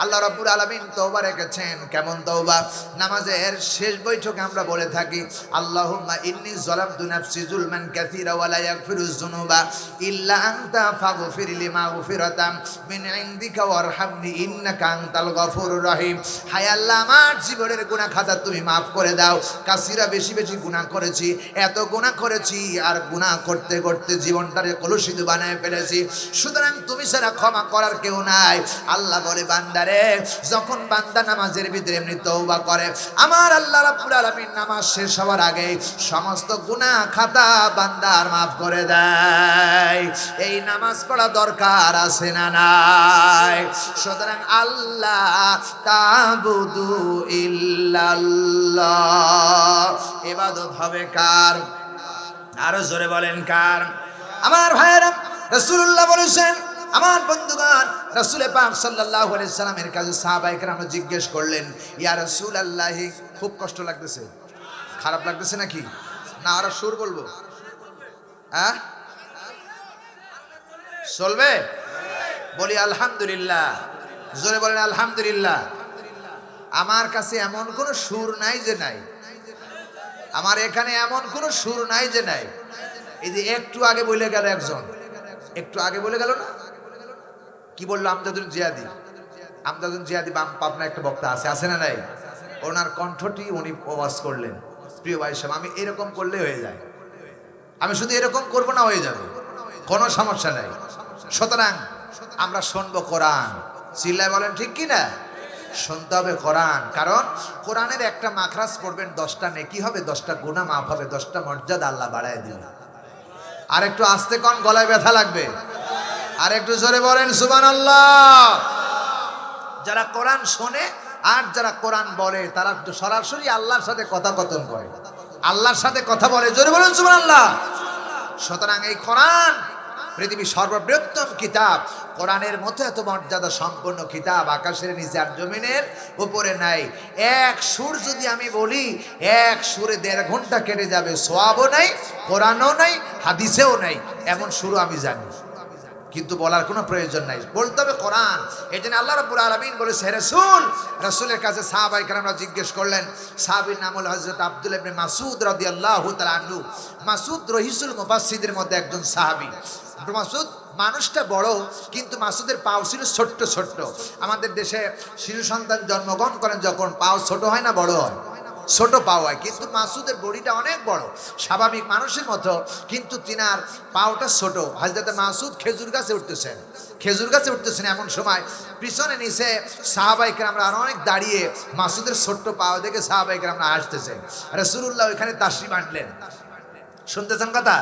আল্লাহ রাব্বুল আলামিন তওবা রেখেছেন। কেমন তওবা? নামাজের শেষ বৈঠকে আমরা বলে থাকি, আল্লাহুম্মা ইন্নী যালামতু নাফসি যুলমান কাসীরা ওয়া লা ইয়াগফিরুয যুনুবা ইল্লা আনতা ফাগফিরলি মাগফিরাতাম মিন ইনদিকা ওয়ারহামনি ইন্নাকা আনতাল গফুরুর রহিম। হায় আল্লাহ, আমার জীবনের গুনাহ খাতা তুমি মাফ করে দাও। কাসীরা বেশি বেশি গুনাহ করেছি, এত গুনাহ করেছি, আর গুনাহ করতে করতে জীবনটারে কলুষিত বানায় ফেলেছি। সুতরাং তুমি ছাড়া ক্ষমা করার কেউ নাই। আল্লাহ বলে, বান্দা যখন বান্দা নামাজের ভিতরে এমনি তওবা করে, আমার আল্লাহ রাব্বুল আলামিন নামাজ শেষ হওয়ার আগে সমস্ত গুনাহ খাতা বান্দার মাফ করে দেয়। এই নামাজ পড়া দরকার আছে না নাই? সুতরাং আল্লাহ তাবুদু ইল্লাল্লাহ, ইবাদত হবে কার? আরো জোরে বলেন কার? আমার ভাইয়েরা, রাসূলুল্লাহ বলেছেন, আমার বন্ধুগণ, রাসূল পাক সাল্লাল্লাহু আলাইহি সাল্লামের কাছে সাহাবায়ে কেরাম জিজ্ঞেস করলেন, ইয়া রাসূলুল্লাহ, খুব কষ্ট লাগতেছে, খারাপ লাগতেছে নাকি? না আরো সুর বলবো? হ্যাঁ চলবে? বলি আলহামদুলিল্লাহ। জোরে বলেন আলহামদুলিল্লাহ। আমার কাছে এমন কোন সুর নাই যে নাই, আমার এখানে এমন কোন সুর নাই যে নাই। এই যে একটু আগে বলে গেল একজন, একটু আগে বলে গেল না, কি বললো? আমজাদুল জিয়াদি। আমজাদুল জিয়াদি পাবনা একটা বক্তা আছে না নাই? ওনার কণ্ঠটি উনি ওয়াজ করলেন। প্রিয় ভাই সাহেব, আমি এরকম করলে হয়ে যায়, আমি শুধু এরকম করব না, হয়ে যাবে, কোনো সমস্যা নাই। সুতরাং আমরা শুনবো কোরআন। চিল্লায় বলেন ঠিক কি না? শুনতে হবে কোরআন, কারণ কোরআনের একটা মাখরাজ পড়বেন, 10টা নেকি হবে, 10টা গুনাহ মাফ হবে, 10টা মর্যাদা আল্লাহ বাড়ায় দিবেন। আর একটু আস্তে কোন, গলায় ব্যথা লাগবে। আর একটু জোরে বলেন সুবহানাল্লাহ। যারা কোরআন শোনে আর যারা কোরআন বলে, তারা তো সরাসরি আল্লাহর সাথে কথোপকথন করে, আল্লাহর সাথে কথা বলে। জোরে বলেন সুবহানাল্লাহ। সুতরাং এই কোরআন পৃথিবীর সর্ববৃহত্তম কিতাব। কোরআনের মতো এত মর্যাদা সম্পন্ন কিতাব আকাশের নিচে আর জমিনের উপরে নাই। এক সুর যদি আমি বলি, এক সুরে 1.5 ঘন্টা কেটে যাবে, সওয়াবও নাই, কোরআনও নাই, হাদিসেও নাই, এমন সুরও আমি জানি, কিন্তু বলার কোনো প্রয়োজন নাই, বলতে হবে কোরআন। এই জন্য আল্লাহ রাব্বুল আলামিন বলেছে, হে রাসূল, রাসূলের কাছে সাহাবায়ে কেরামরা জিজ্ঞেস করলেন। সাহাবীর নাম হলো হযরত আব্দুল্লাহ ইবনে মাসউদ রাদিয়াল্লাহু তাআলা আনহু। মাসউদ রহিসুল মুফাসসিরদের মধ্যে একজন সাহাবী। মাসউদ মানুষটা বড়, কিন্তু মাসউদের পাও ছিল ছোট্ট ছোট্ট। আমাদের দেশে শিশু সন্তান জন্মগ্রহণ করেন যখন, পাও ছোট হয় না বড় হয়? ছোট পাও হয়, কিন্তু মাসুদের বডিটা অনেক বড়, স্বাভাবিক মানুষের মতো, কিন্তু তিনার পাওটা ছোট। হযরত মাসুদ খেজুর গাছে উঠতেছেন, খেজুর গাছে উঠতেছেন, এমন সময় পিছনে নিচে সাহাবায়ে কেরামরা আর অনেক দাঁড়িয়ে মাসুদের ছোট্ট পাও দেখে সাহাবায়ে কেরামরা হাসতেছেন। রাসূলুল্লাহ ওইখানে তাশরিফ আনলেন। শুনতেছেন কথা?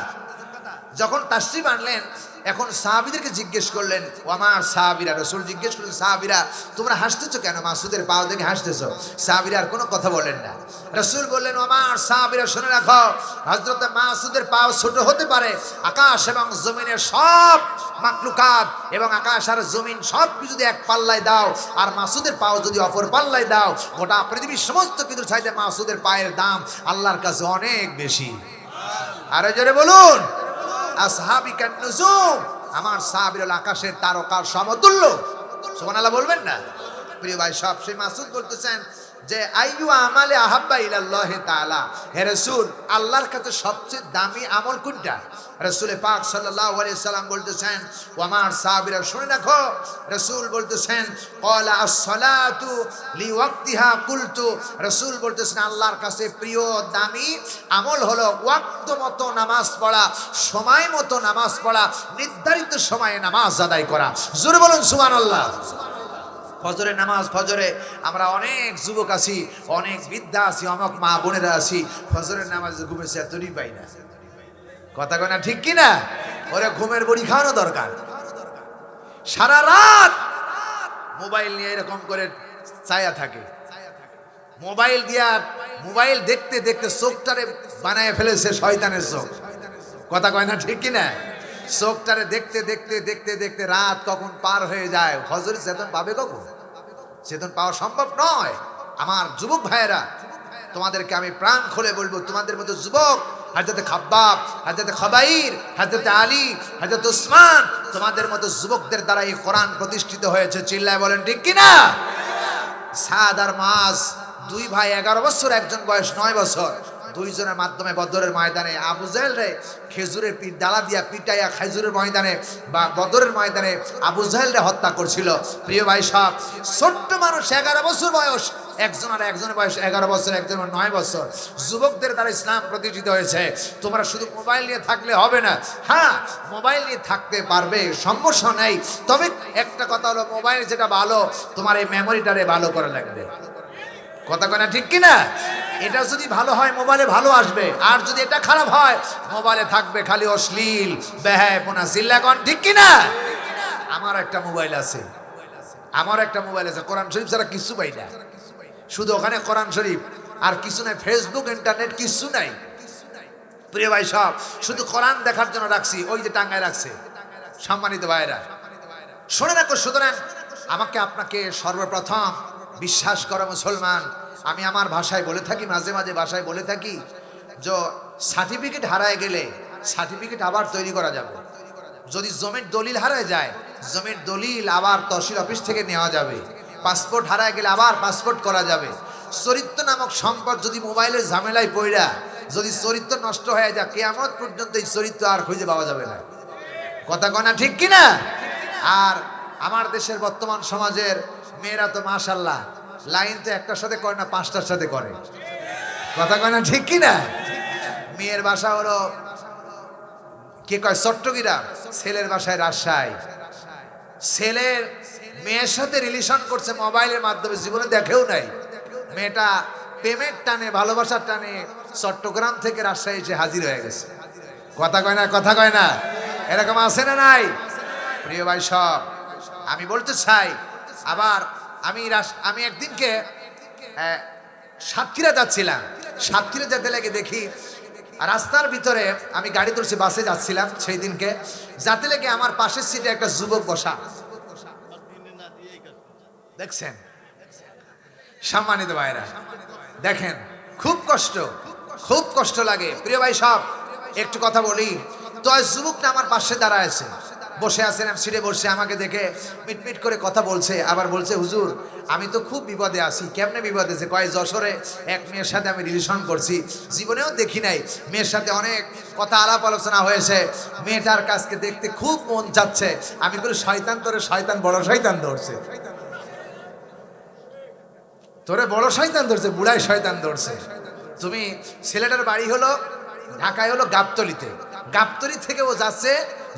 যখন তাশরিফ আনলেন, এখন সাহাবীদেরকে জিজ্ঞেস করলেন, ও আমার সাহাবীরা, রাসূল জিজ্ঞেস করলেন, সাহাবীরা তোমরা হাসতেছো কেন? মাসুদের পাও দেখে হাসতেছো। সাহাবীরা আর কোনো কথা বলেন না। রাসূল বললেন, ও আমার সাহাবীরা শুনে রাখো, হযরত মাসুদের পাও ছোট হতে পারে, আকাশ এবং জমিনের সব মাখলুকাত এবং আকাশ আর জমিন সব কিছু যদি এক পাল্লায় দাও, আর মাসুদের পাও যদি অপর পাল্লায় দাও, গোটা পৃথিবীর সমস্ত কিছুর চাইতে মাসুদের পায়ের দাম আল্লাহর কাছে অনেক বেশি। আরো জোরে বলুন, আসহাবি কান নুজুম, আমার সাহাবীরা আকাশের তারকার সমতুল্য। সুবহানাল্লাহ বলবেন না? প্রিয় ভাই সব, সেই মাসুদ বলতেছেন যে আইয়ু আমালে আহাব্বা ইলাল্লাহি তাআলা, হে রাসূল আল্লাহর কাছে সবচেয়ে দামি আমল কোনটা? রাসূল পাক সাল্লাল্লাহু আলাইহি সাল্লাম বলতেছেন, ও আমার সাহাবীরা শুনে রাখো, রাসূল বলতেছেন ক্বালা আস-সালাতু লিওয়াক্তিহা কুলতু, রাসূল বলতেছেন আল্লাহর কাছে প্রিয় দামি আমল হলো ওয়াক্ত মতো নামাজ পড়া, সময় মতো নামাজ পড়া, নির্ধারিত সময়ে নামাজ আদায় করা। জোরে বলুন সুবহানাল্লাহ। ফজরের নামাজ, ফজরে আমরা অনেক যুবক আছি, অনেক বৃদ্ধা আছি, অনেক মা বোনেরা আছি, ফজরের নামাজে ঘুমের চেতনই পাই না। কথা কয় না ঠিক কিনা? ওরে ঘুমের বড়ি খাওয়ানো দরকার। সারা রাত মোবাইল নিয়ে এরকম করে ছায়া থাকে, মোবাইল দিয়া মোবাইল দেখতে দেখতে চোখটারে বানায় ফেলেছে শয়তানের চোখ। কথা কয় না ঠিক কিনা? চোখটারে দেখতে দেখতে দেখতে দেখতে রাত কখন পার হয়ে যায়, ফজরের চেতন পাবে কখন? চেতন পাওয়া সম্ভব নয়। আমার যুবক ভাইয়েরা, তোমাদেরকে আমি প্রাণ খুলে বলবো, তোমাদের মতো যুবক হযরত খাব্বাব, হযরত খবাইর, হযরত আলী, হযরত উসমান, তোমাদের মতো যুবকদের দ্বারা এই কোরআন প্রতিষ্ঠিত হয়েছে। চিল্লায় বলেন ঠিক কিনা? সাদ আর মাস দুই ভাই, 11 বছর, একজন বয়স 9 বছর। দুইজনের মাধ্যমে বদরের ময়দানে আবু জাহেল রে খেজুরের ডালা দিয়া পিটাইয়া খেজুরের ময়দানে বা বদরের ময়দানে আবু জাহেল রে হত্যা করছিল। প্রিয় ভাই সব, ছোট্ট মানুষ 11 বছর বয়স, একজনের বয়স 11 বছর, একজনের 9 বছর। যুবকদের দ্বারা ইসলাম প্রতিষ্ঠিত হয়েছে। তোমরা শুধু মোবাইল নিয়ে থাকলে হবে না। হ্যাঁ, মোবাইল নিয়ে থাকতে পারবে, সমস্যা নেই, তবে একটা কথা হলো, মোবাইল যেটা ভালো, তোমার এই মেমোরিটারে ভালো করা লাগবে। কথা কয় না ঠিক কিনা? এটা যদি ভালো হয় মোবাইলে ভালো আসবে, আর যদি এটা খারাপ হয় মোবাইলে থাকবে খালি অশ্লীল বেহায়াপনা। চিল্লা কোন ঠিক কিনা? আমার একটা মোবাইল আছে, কোরআন শরীফ ছাড়া কিছু পাই না, শুধু ওখানে কোরআন শরীফ আর কিছু নাই, ফেসবুক ইন্টারনেট কিছু নাই। প্রিয় ভাই সব, শুধু কোরআন দেখার জন্য রাখছি, ওই যে টাঙ্গায় রাখছে। সম্মানিত ভাইরা শুনে রাখো, সুতরাং আমাকে আপনাকে সর্বপ্রথম বিশ্বাস করা মুসলমান, আমি আমার ভাষায় বলে থাকি, মাঝে মাঝে ভাষায় বলে থাকি, যে সার্টিফিকেট হারায় গেলে সার্টিফিকেট আবার তৈরি করা যাবে। যদি জমির দলিল হারায় যায়, জমির দলিল আবার তহসিল অফিস থেকে নেওয়া যাবে। পাসপোর্ট হারায় গেলে আবার পাসপোর্ট করা যাবে। চরিত্র নামক সম্পদ যদি মোবাইলের ঝামেলায় পড়া, যদি চরিত্র নষ্ট হয়ে যায়, কিয়ামত পর্যন্ত এই চরিত্র আর খুঁজে পাওয়া যাবে না। কথা কয় না ঠিক কিনা? আর আমার দেশের বর্তমান সমাজের মেয়েরা তো মাশাআল্লাহ লাইন তো একটার সাথে করে না, 5টার সাথে করে। কথা কয় না ঠিক কিনা? মেয়ের বাসা হলো কে কয় চট্টগ্রাম, ছেলের বাসায় রাজশাহী। ছেলের মেয়ের সাথে রিলেশন করছে মোবাইলের মাধ্যমে, জীবনে দেখেও নাই। মেয়েটা প্রেমের টানে, ভালোবাসার টানে চট্টগ্রাম থেকে রাজশাহী এসে হাজির হয়ে গেছে। কথা কয় না, কথা কয় না? এরকম আছে না নাই? প্রিয় ভাই সব, আমি বলতে চাই, আবার আমি একদিনকে সাতক্ষীরা যাচ্ছিলাম, সাতক্ষীরা যেতে লেগে দেখি রাস্তার ভিতরে, আমি গাড়ি ধরছি, বাসে যাচ্ছিলাম, সেই দিনকে যাতে লেগে আমার পাশের সিটে একটা যুবক বসা। দেখছেন সম্মানিত ভাইরা, দেখেন খুব কষ্ট লাগে। প্রিয় ভাই সব, একটু কথা বলি তো, যুবকটা আমার পাশে দাঁড়ায় আছে, বসে আছেন সিটে বসে, আমাকে দেখে মিটমিট করে কথা বলছে, আবার বলছে, হুজুর আমি তো খুব বিপদে আছি। কেমনে বিপদে? কয় যশোরে এক মেয়ের সাথে আমি রিলেশন করছি, জীবনেও দেখি নাই। মেয়ের সাথে অনেক কথা আলাপ আলোচনা হয়েছে, মেয়েটার কাছকে দেখতে খুব মন চাচ্ছে। আমি বলি, শয়তান তোরে, শয়তান বড় শয়তান ধরছে। তোরে বড় শয়তান ধরছে, বুড়াই শয়তান ধরছে। তুমি, ছেলেটার বাড়ি হলো ঢাকায়, হলো গাবতলিতে, গাবতলি থেকে ও যাচ্ছে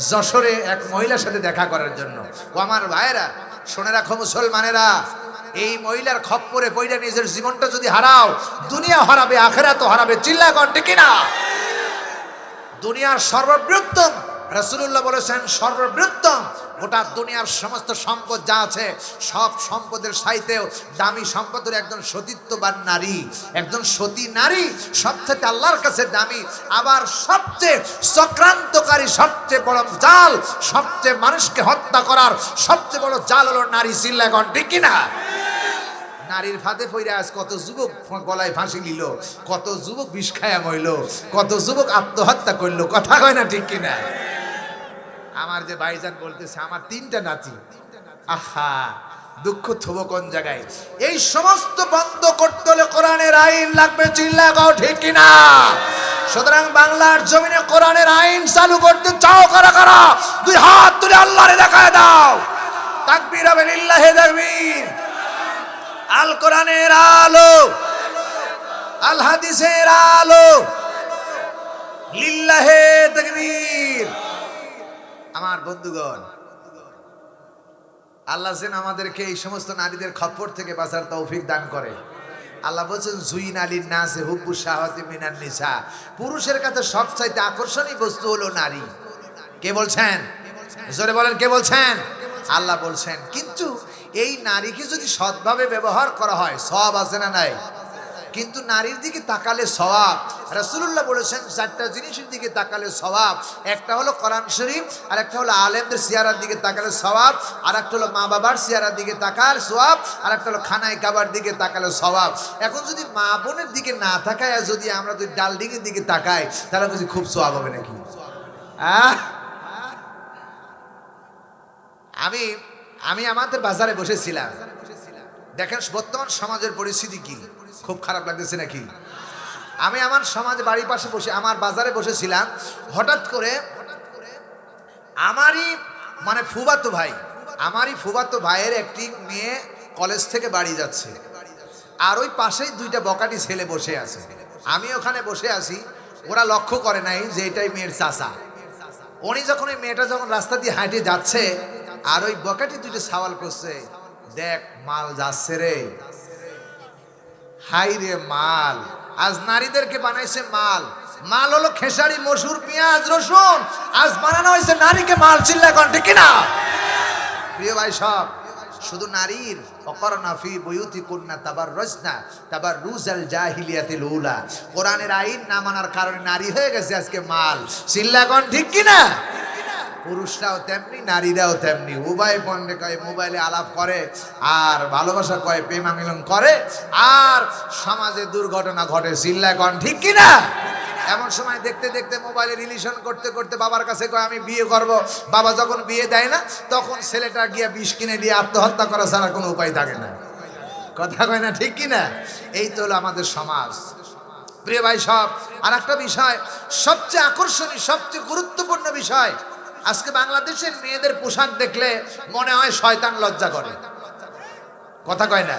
যশোরে এক মহিলার সাথে দেখা করার জন্য। ও আমার ভাইয়েরা, শুনে রাখো মুসলমানেরা, এই মহিলার খপ্পরে পইড়া নিজের জীবনটা যদি হারাও, দুনিয়া হারাবে, আখিরাতও হারাবে। চিল্লা কন ঠিক কিনা? দুনিয়ার সর্ববৃহত্তম, রাসূলুল্লাহ বলেছেন সর্ববৃহত্তম, গোটা দুনিয়ার সমস্ত সম্পদ যা আছে সব সম্পদের চাইতেও দামি সম্পদ হলো একজন সতীত্ববান নারী, একজন সতী নারী সবচেয়ে আল্লাহর কাছে দামি। আবার সবচেয়ে চক্রান্তকারী, সবচেয়ে বড় জাল, সবচেয়ে মানুষকে হত্যা করার সবচেয়ে বড় জাল হলো নারী। চিল্লা কন ঠিক কিনা? নারীর ফাঁদে পইরা আজ কত যুবক গলায় ফাঁসি নিল, কত যুবক বিষ খায়া মইল, কত যুবক আত্মহত্যা করলো। কথা কয় না ঠিক কিনা? আমার যে ভাইজান বলতেছে আমার 3টা নাতি, আহা দুঃখ থব কোন জায়গায়। এই সমস্ত বন্ধ করতে হলে কোরআনের আইন লাগবে। চিল্লা কও ঠিক কিনা? সুতরাং বাংলার জমিনে কোরআনের আইন চালু করতে চাও কারা কারা? 2 হাত তুলে আল্লাহরে দেখায় দাও। তাকবীর হবে লিল্লাহি তাকবীর। আল কোরআনের আলো, আল হাদিসের আলো, লিল্লাহি তাকবীর। আমার বন্ধুগণ, আল্লাহ যেন আমাদেরকে এই সমস্ত নারীদের খপ্পর থেকে বাঁচার তৌফিক দান করে। আল্লাহ বলছেন যুইনা লিন-নাসি হুব্বুশ শাহাওয়াতি মিনান নিসা, পুরুষের কাছে সবচাইতে আকর্ষণীয় বস্তু হলো নারী। কে বলছেন? জোরে বলেন, কে বলছেন? আল্লাহ বলছেন। কিন্তু এই নারীকে যদি সৎভাবে ব্যবহার করা হয়, সওয়াব আছে না নাই? কিন্তু নারীর দিকে তাকালে সওয়াব। রাসূলুল্লাহ বলেছেন 4টা জিনিসের দিকে তাকালে সওয়াব। একটা হলো কোরআন শরীফ, আর একটা হলো আলেমদের সিয়ারার দিকে তাকালে সওয়াব, আর একটা হলো মা বাবার সিয়ারার দিকে তাকার সওয়াব, আর একটা হলো খানায় কাবার দিকে তাকালে সওয়াব। এখন যদি মা বোনের দিকে না তাকায়, আর যদি আমরা যদি ডাল ডিঙের দিকে তাকাই, তাহলে বুঝি খুব সওয়াব হবে নাকি? আমি আমাদের বাজারে বসেছিলাম। দেখেন বর্তমান সমাজের পরিস্থিতি কি, খুব খারাপ লাগতেছে নাকি? আমি আমার সমাজে বাড়ির পাশে বসে, আমার বাজারে বসেছিলাম। হঠাৎ করে আমারই ফুফাতো ভাইয়ের একটি মেয়ে কলেজ থেকে বাড়ি যাচ্ছে, আর ওই পাশেই 2টা বকাটি ছেলে বসে আছে। আমি ওখানে বসে আছি, ওরা লক্ষ্য করে নাই যে এটাই মেয়ের চাচা। উনি যখন ওই মেয়েটা যখন রাস্তা দিয়ে হাঁটে যাচ্ছে, আর ওই বকাটি 2টা সওয়াল করছে, দেখ মাল যাচ্ছে রে, হাই রে মাল। আজ নারীদেরকে বানাইছে মাল। মাল হলো খেসারি, মসুর, পেঁয়াজ, রসুন। আজ বানানো হয়েছে নারীকে মাল। চিল্লা কন ঠিক কিনা? প্রিয় ভাই সব, শুধু নারীর অকরনা ফি বুয়ুতিকুন্না তাবাররুজনা তাবাররুজাল জাহিলিয়াতিল উলা, কোরআনের আইন না মানার কারণে নারী হয়ে গেছে আজকে মাল। চিল্লা কন ঠিক কিনা? পুরুষরাও তেমনি, নারীরাও তেমনি। উভয় পণ্যে কয় মোবাইলে আলাপ করে, আর ভালোবাসা কয় প্রেমা মিলন করে, আর সমাজে দুর্ঘটনা ঘটে। চিল্লা কন ঠিক কিনা? এমন সময় দেখতে দেখতে মোবাইলে রিলেশন করতে করতে বাবার কাছে কয় আমি বিয়ে করব। বাবা যখন বিয়ে দেয় না, তখন ছেলেটা গিয়ে বিষ কিনে দিয়ে আত্মহত্যা করা ছাড়া কোনো উপায় থাকে না। কথা কয় না ঠিক কিনা? এই তো হলো আমাদের সমাজ। প্রিয় ভাই সব, আর একটা বিষয়, সবচেয়ে আকর্ষণীয়, সবচেয়ে গুরুত্বপূর্ণ বিষয়, আজকে বাংলাদেশের মেয়েদের পোশাক দেখলে মনে হয় শয়তান লজ্জা করে। কথা কয় না?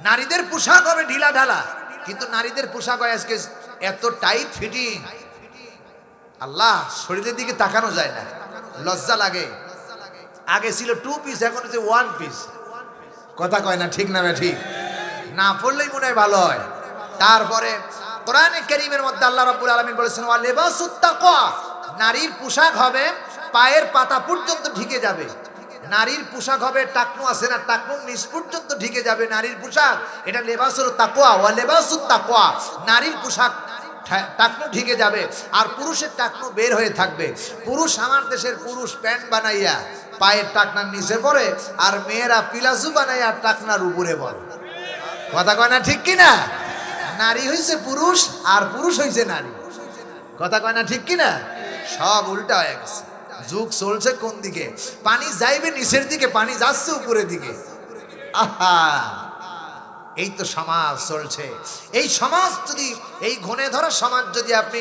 নারীদের পোশাক হবে ঢিলা ঢালা, কিন্তু নারীদের পোশাক হয় আজকে এত টাইট ফিটিং, আল্লাহ, শরীরের দিকে তাকানো যায় না, লজ্জা লাগে। আগে ছিল 2 পিস, এখন হচ্ছে 1 পিস। কথা কয় না ঠিক না? ঠিক না পড়লেই মনে হয় ভালো হয়। তারপরে কোরআনে কারীমের মধ্যে আল্লাহ রাব্বুল আলামিন বলেছেন ওয়া লিবাসুত তাকওয়া, নারীর পোশাক হবে পায়ের পাতা পর্যন্ত ঢেকে যাবে। নারীর পোশাক হবে, টাকনু আছে না, টাকনুর নিচ পর্যন্ত ঢেকে যাবে নারীর পোশাক। এটা লিবাসুত তাকওয়া, ওয়া লিবাসুত তাকওয়া, নারীর পোশাক টাকনু ঢেকে যাবে, আর পুরুষের টাকনু বের হয়ে থাকবে। পুরুষ, আমার দেশের পুরুষ প্যান্ট বানাইয়া পায়ের টাকনার নিচে পড়ে, আর মেয়েরা পিলাজু বানাইয়া টাকনার উপরে পড়ে। কথা কয় না ঠিক কিনা? নারী হইছে পুরুষ, আর পুরুষ হইছে নারী। কথা কয় না ঠিক কিনা? সব উল্টা হয়ে গেছে। যুগ চলছে কোন দিকে? পানি যাইবে নিচের দিকে, পানি যাচ্ছে উপরের দিকে। আহা, এই তো সমাজ চলছে। এই সমাজ যদি, এই ঘনে ধরা সমাজ যদি আপনি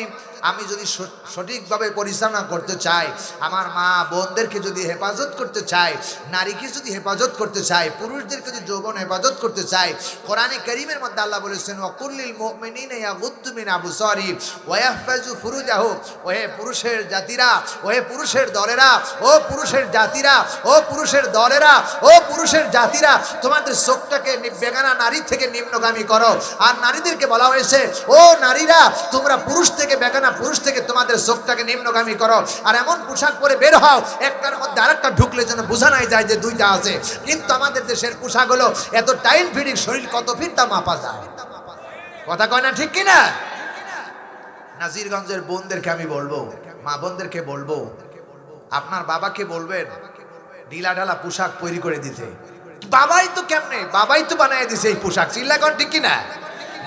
আমি যদি সঠিকভাবে পরিচালনা করতে চাই, আমার মা বোনদেরকে যদি হেফাজত করতে চাই, নারীকে যদি হেফাজত করতে চাই, পুরুষদেরকে যদি যৌবন হেফাজত করতে চাই, কোরআনে কারীমের মধ্যে আল্লাহ বলেছেন ওয়াকুল্লিল মুমিনিনা ইয়াগুদ্দু মিন আবসারিহিম ওয়া ইয়াহফাজু ফুরুজাহুম। ওহে পুরুষের জাতিরা, ওহে পুরুষের দলেরা, ও পুরুষের জাতিরা, ও পুরুষের দলেরা, ও পুরুষের জাতিরা, তোমাদের চোখটাকে বেগানা নারী থেকে নিম্নগামী করো। আর নারীদেরকে বলা হয়েছে ও নারীরা, তোমরা পুরুষ থেকে বেগানা, পুরুষ থেকে তোমাদের চোখটাকে নিম্নগামী করো। আর এমন পোশাক পরে বের হও একটার মধ্যে আরেকটা ঢুকলে যেন বোঝা নাই যায় যে দুইটা আছে। কিন্তু আমাদের দেশের পোশাক হলো এত টাইট ফিটিং, শরীর কত ফিট তা মাপা যায়। কথা কয় না ঠিক কিনা? নাজিরগঞ্জের বোনদেরকে আমি বলবো, মা বোনদেরকে বলবো, আপনার বাবাকে বলবেন ঢিলা ঢালা পোশাক তৈরি করে দিতে। বাবাই তো কেমনে, বাবাই তো বানায় দিছে এই পোশাক, চিল্লা কর ঠিক কিনা?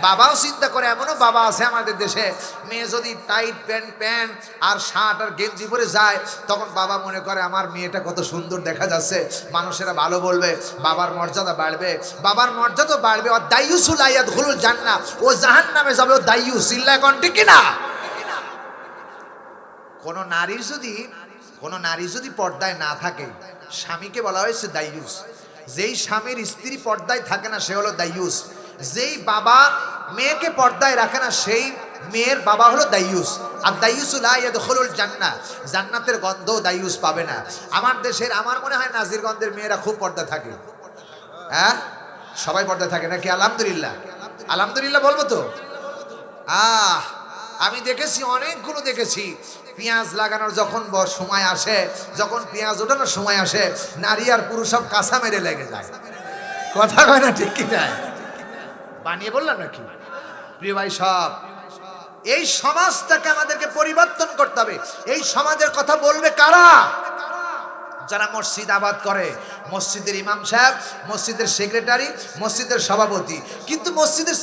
বাবাও চিন্তা করে, এমনও বাবা আছে আমাদের দেশে, মেয়ে যদি টাইট প্যান্ট আর শার্ট আর গেঞ্জি পরে যায়, তখন বাবা মনে করে আমার মেয়েটা কত সুন্দর দেখা যাচ্ছে, মানুষেরা ভালো বলবে, বাবার মর্যাদা বাড়বে, বাবার মর্যাদা বাড়বে। ও দাইয়ুসুল ইয়াদখুলুল জান্নাহ, ও জাহান্নামে যাবে, ও দাইয়ুস, চিল্লা কর ঠিক কিনা? কোন নারী যদি পর্দায় না থাকে, স্বামীকে বলা হয়েছে দাইয়ুস। যেই স্বামীর স্ত্রী পর্দায় থাকে না সে হলো দাইয়ুস। যেই বাবা মেয়েকে পর্দায় রাখে না সেই মেয়ের বাবা হলো দাইয়ুস। আর দাইয়ুসু লা ইয়াদখুলুল জান্নাহ, জান্নাতের গন্ধ দাইয়ুস পাবে না। আমার দেশের, আমার মনে হয় নাজিরগঞ্জের মেয়েরা খুব পর্দা থাকে। হ্যাঁ, সবাই পর্দা থাকে নাকি? আলহামদুলিল্লাহ, আলহামদুলিল্লাহ বলবো তো। আমি দেখেছি, অনেকগুলো দেখেছি, পেঁয়াজ লাগানোর যখন সময় আসে, যখন পেঁয়াজ ওঠানোর সময় আসে, নারী আর পুরুষ সব কাঁচা মেরে লেগে যায়। কথা কয় না ঠিক কি যায়? বানিয়ে বললাম নাকি? প্রিয় ভাই সব, এই সমাজটাকে আমাদেরকে পরিবর্তন করতে হবে। এই সমাজের কথা বলবে কারা? যারা মসজিদ আবাদ করে, মসজিদের ইমাম সাহেব, মসজিদের সেক্রেটারি, মসজিদের সভাপতি। কিন্তু মসজিদের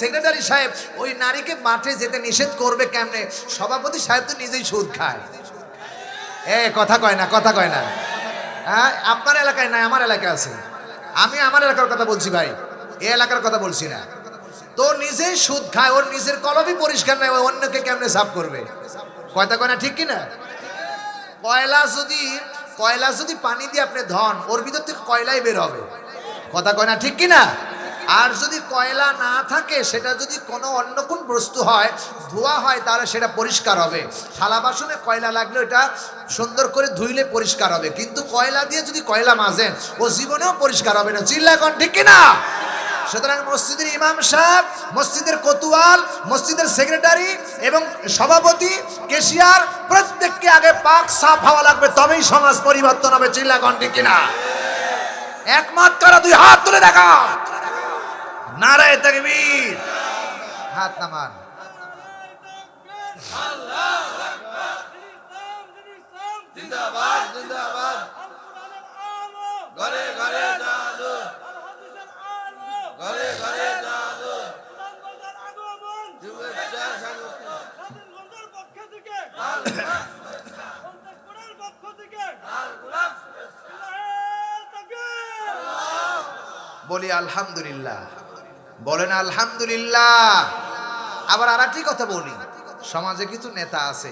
সেক্রেটারি সাহেব ওই নারীকে মাঠে যেতে নিষেধ করবে কেমনে? সভাপতি সাহেব তো নিজেই সুদ খায়। কথা কয় না, কথা কয় না। হ্যাঁ, আপনার এলাকায় নাই, আমার এলাকায় আছে। আমি আমার এলাকার কথা বলছি ভাই, এই এলাকার কথা বলছি না। তো নিজেই সুদ খায়, ওর নিজের কলমই পরিষ্কার নাই, অন্যকে কেমনে সাফ করবে? কথা কয় না ঠিক কিনা? কয়লা যদি পানি দিয়ে আপনি ধন, ওর ভিতর থেকে কয়লাই বের হবে। কথা কয় না ঠিক কিনা? আর যদি কয়লা না থাকে, সেটা যদি কোনো অন্য কোন বস্তু হয়, ধোয়া হয়, তাহলে সেটা পরিষ্কার হবে। থালা বাসনে কয়লা লাগলে এটা সুন্দর করে ধুইলে পরিষ্কার হবে। কিন্তু কয়লা দিয়ে যদি কয়লা মাজেন, ও জীবনেও পরিষ্কার হবে না। চিল্লা কোন ঠিক কিনা? সুতরাং মসজিদের ইমাম সাহেব, মসজিদের কোতোয়াল, মসজিদের সেক্রেটারি এবং সভাপতি, ক্যাশিয়ার, প্রত্যেককে আগে পাক সাফ হওয়া লাগবে, তবেই সমাজ পরিবর্তন হবে। চিল্লা কোন ঠিক কিনা? একমাত্র দুই হাত তুলে দেখা, নারায়ে তাকবীর, হাত নামান। আল্লাহু আকবার, জিন্দাবাদ জিন্দাবাদ, ঘরে ঘরে জাদু, ঘরে ঘরে জাদু, শুভেচ্ছা স্বাগত পক্ষ থেকে, পক্ষ থেকে বলি আলহামদুলিল্লাহ, বলেন আলহামদুলিল্লাহ। আবার আর একটি কথা বলি, সমাজে কিছু নেতা আছে,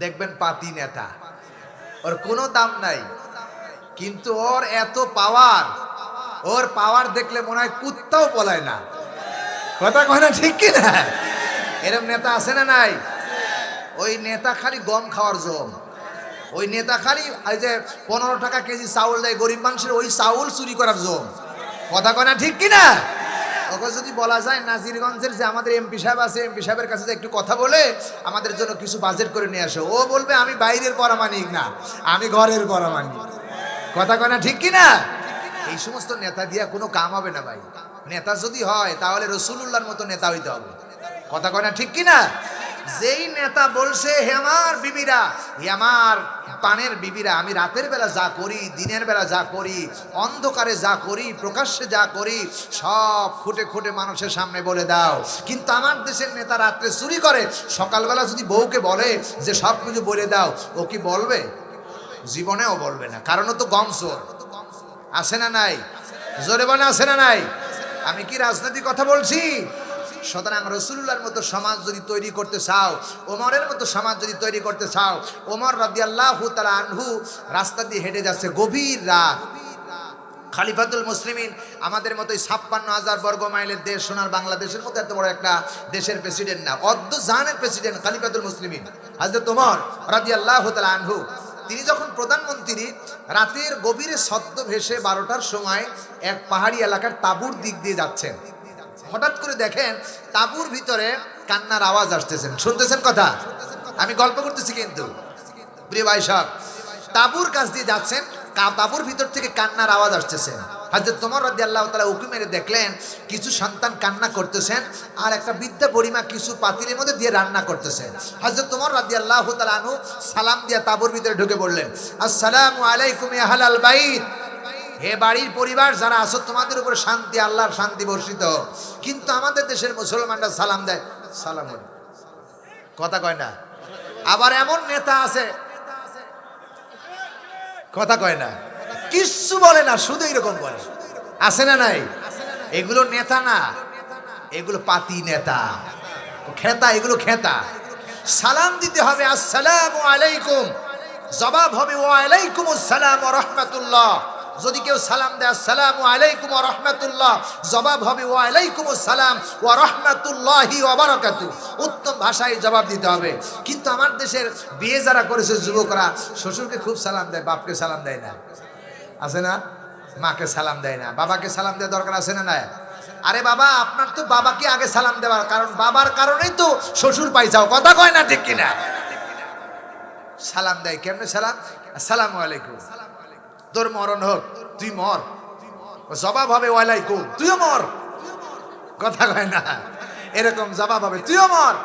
দেখবেন পাতি নেতা, ওর কোনো দাম নাই, কিন্তু ওর এত পাওয়ার, ওর পাওয়ার দেখলে মনে হয় কুত্তাও পলায় না। কথা কয় না ঠিক কি না? এরকম নেতা আছে না নাই? ওই নেতা খালি গম খাওয়ার জম, ওই নেতা খালি এই যে 15 টাকা কেজি চাউল দেয় গরিব মানুষের, ওই চাউল চুরি করার জম। কথা কয় না ঠিক কি না? ওকে যদি বলা যায় নাজিরগঞ্জের যে আমাদের এমপি সাহেব আছে, এমপি সাহেবের কাছে একটু কথা বলে আমাদের জন্য কিছু বাজেট করে নিয়ে আসো, ও বলবে আমি বাইরের পরামানিক না, আমি ঘরের পরামানিক। কথা কয় না ঠিক কি না? এই সমস্ত নেতা দিয়া কোনো কাম হবে না ভাই। নেতা যদি হয় তাহলে রাসূলুল্লাহর মতো নেতা হইতে হবে। কথা কয় না ঠিক কি না? যেই নেতা বলছে হে আমার বিবিরা, হে আমার পানের বিবিরা, আমি রাতের বেলা যা করি, দিনের বেলা যা করি, অন্ধকারে যা করি, প্রকাশ্যে যা করি, সব খুঁটে খুঁটে মানুষের সামনে বলে দাও। কিন্তু আমার দেশের নেতা রাত্রে চুরি করে, সকালবেলা যদি বউকে বলে যে সব কিছু বলে দাও, ও কি বলবে? জীবনেও বলবে না, কারণ ও তো গমসোর। আসে না নাই? জোরে বলে আসে না নাই? আমি কি রাজনৈতিক কথা বলছি? সুতরাং রাসূলুল্লাহর মতো সমাজ যদি তৈরি করতে চাও, ওমরের মতো সমাজ যদি তৈরি করতে চাও, ওমর রাদিয়াল্লাহু তাআলা আনহু রাস্তা দিয়ে হেঁটে যাচ্ছে গভীর রাত, খলিফাতুল মুসলিমিন আমাদের মতোই ৫৬,০০০ বর্গ মাইলের দেশ, সোনার বাংলাদেশের মতো এত বড় একটা দেশের প্রেসিডেন্ট না, অর্ধ জাহানের প্রেসিডেন্ট খলিফাতুল মুসলিমিন হযরত ওমর রাদিয়াল্লাহু তাআলা আনহু। তিনি যখন প্রধানমন্ত্রী, রাতের গভীরে ছদ্ম ভেসে ১২টার সময় এক পাহাড়ি এলাকার তাঁবুর দিক দিয়ে যাচ্ছেন। হঠাৎ করে দেখেন তাঁবুর ভিতরে কান্নার আওয়াজ আসতেছেন। শুনতেছেন কথা? আমি গল্প করতেছি কিন্তু প্রিয় ভাই সাহেব, তাঁবুর কাছ দিয়ে যাচ্ছেন, তাঁবুর ভিতর থেকে কান্নার আওয়াজ আসতেছে। হযরত ওমর রাদিয়াল্লাহু তাআলা উঁকি মেরে দেখলেন কিছু সন্তান কান্না করতেছেন, আর একটা বৃদ্ধা বুড়িমা কিছু পাতিলের মধ্যে দিয়ে রান্না করতেছেন। হযরত ওমর রাদিয়াল্লাহু তাআলা আনহু সালাম দিয়ে তাঁবুর ভিতরে ঢুকে বললেন, আসসালামু আলাইকুম ইয়া আহলাল বাইত, হে বাড়ির পরিবার যারা আছো, তোমাদের উপর শান্তি, আল্লাহর শান্তি বর্ষিত হোক। কিন্তু আমাদের দেশের মুসলমানরা সালাম দেয় সালাম আলাইকুম, কথা কয় না। আবার এমন নেতা আছে কথা কয় না, কিচ্ছু বলে না, শুধু এরকম বলে, আছে না নাই? এগুলো নেতা না, এগুলো পাতি নেতা, খেতা, এগুলো খেতা। সালাম দিতে হবে আসসালামু আলাইকুম, জবাব হবে ওয়া আলাইকুমুস সালাম ওয়া রাহমাতুল্লাহ। যদি কেউ সালাম দেয় আসসালামু আলাইকুম ওয়া রাহমাতুল্লাহ, জবাব হবে ওয়া আলাইকুমুস সালাম ওয়া রাহমাতুল্লাহি ওয়া বারাকাতুহু। উত্তম ভাষায় জবাব দিতে হবে। কিন্তু আমার দেশের বিয়ে যারা করেছে যুবকরা, শ্বশুরকে খুব সালাম দেয়, বাপকে সালাম দেয় না, আছে না? মাকে সালাম দেয় না, বাবাকে সালাম দেওয়া দরকার আছে না? নাই? আরে বাবা, আপনার তো বাবাকে আগে সালাম দেওয়ার কারণ, বাবার কারণেই তো শ্বশুর পাইছাও, কথা কয় না ঠিক কিনা? সালাম দেয় কেমনে? সালাম আসসালামু আলাইকুম, তোর মরণ হোক, তুই মর, জবাব হবে ওয়ালাইকুম, তুইও মর, কথা কয় না, এরকম জবাব হবে তুইও মর।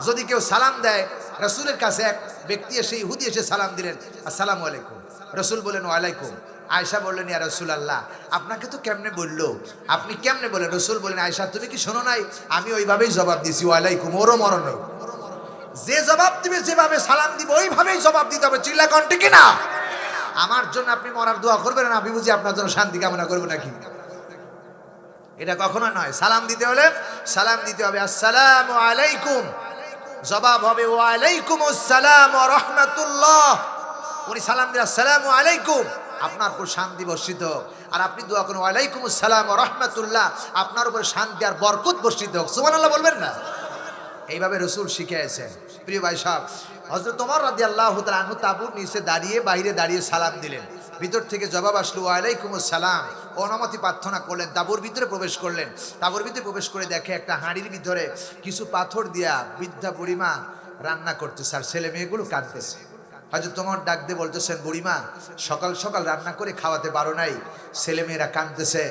যদি কেউ সালাম দেয়, রাসূলের কাছে এক ব্যক্তি এসে, ইহুদি এসে সালাম দিলেন আসসালামু আলাইকুম, রাসূল বলেন ওয়ালাইকুম। আয়েশা বললেন ইয়া রাসূলুল্লাহ, আপনাকে তো কেমনে বললো, আপনি কেমনে বলেন? রাসূল বলেন আয়েশা তুমি কি শোনো নাই, আমি ওইভাবেই জবাব দিয়েছি ওয়ালাইকুম, ওরও মরণ হোক। যে জবাব দিবে, যেভাবে সালাম দিবে ওইভাবেই জবাব দিতে হবে, চিল্লা কন ঠিক না? আমার জন্য আপনি মরার দোয়া করবেন না, আমি বুঝি আপনার জন্য শান্তি কামনা করবো নাকি? এটা কখনো নয়। সালাম দিতে হলে সালাম দিতে হবে আসসালামু আলাইকুম, জবাব হবে ওয়া আলাইকুমুস সালাম ওয়া রাহমাতুল্লাহ। উনি সালাম দিয়ে আসসালামু আলাইকুম, আপনার উপর শান্তি বর্ষিত হোক। আর আপনি দোয়া করুন ওয়া আলাইকুমুস সালাম ওয়া রাহমাতুল্লাহ, আপনার উপর শান্তি আর বরকত বর্ষিত হোক। সুবহানাল্লাহ বলবেন না? এইভাবে রাসূল শিখিয়েছেন। প্রিয় ভাই সাহেব, হযরত ওমর রাদিয়াল্লাহু তাআলা আনহু তাঁবুর নিচে দাঁড়িয়ে, বাইরে দাঁড়িয়ে সালাম দিলেন। ভিতর থেকে জবাব আসলো ওয়া আলাইকুমুস সালাম, অনুমতি প্রার্থনা করলেন, তাঁবুর ভিতরে প্রবেশ করলেন। তাঁবুর ভিতরে প্রবেশ করে দেখে একটা হাঁড়ির ভিতরে কিছু পাথর দিয়া বৃদ্ধা বুড়িমা রান্না করতেছে, আর ছেলে মেয়েগুলো কাঁদতেছে। হযরত ওমর ডাক দিয়ে বলতেছেন, বুড়িমা সকাল সকাল রান্না করে খাওয়াতে পারো নাই, ছেলে মেয়েরা কাঁদতেছে।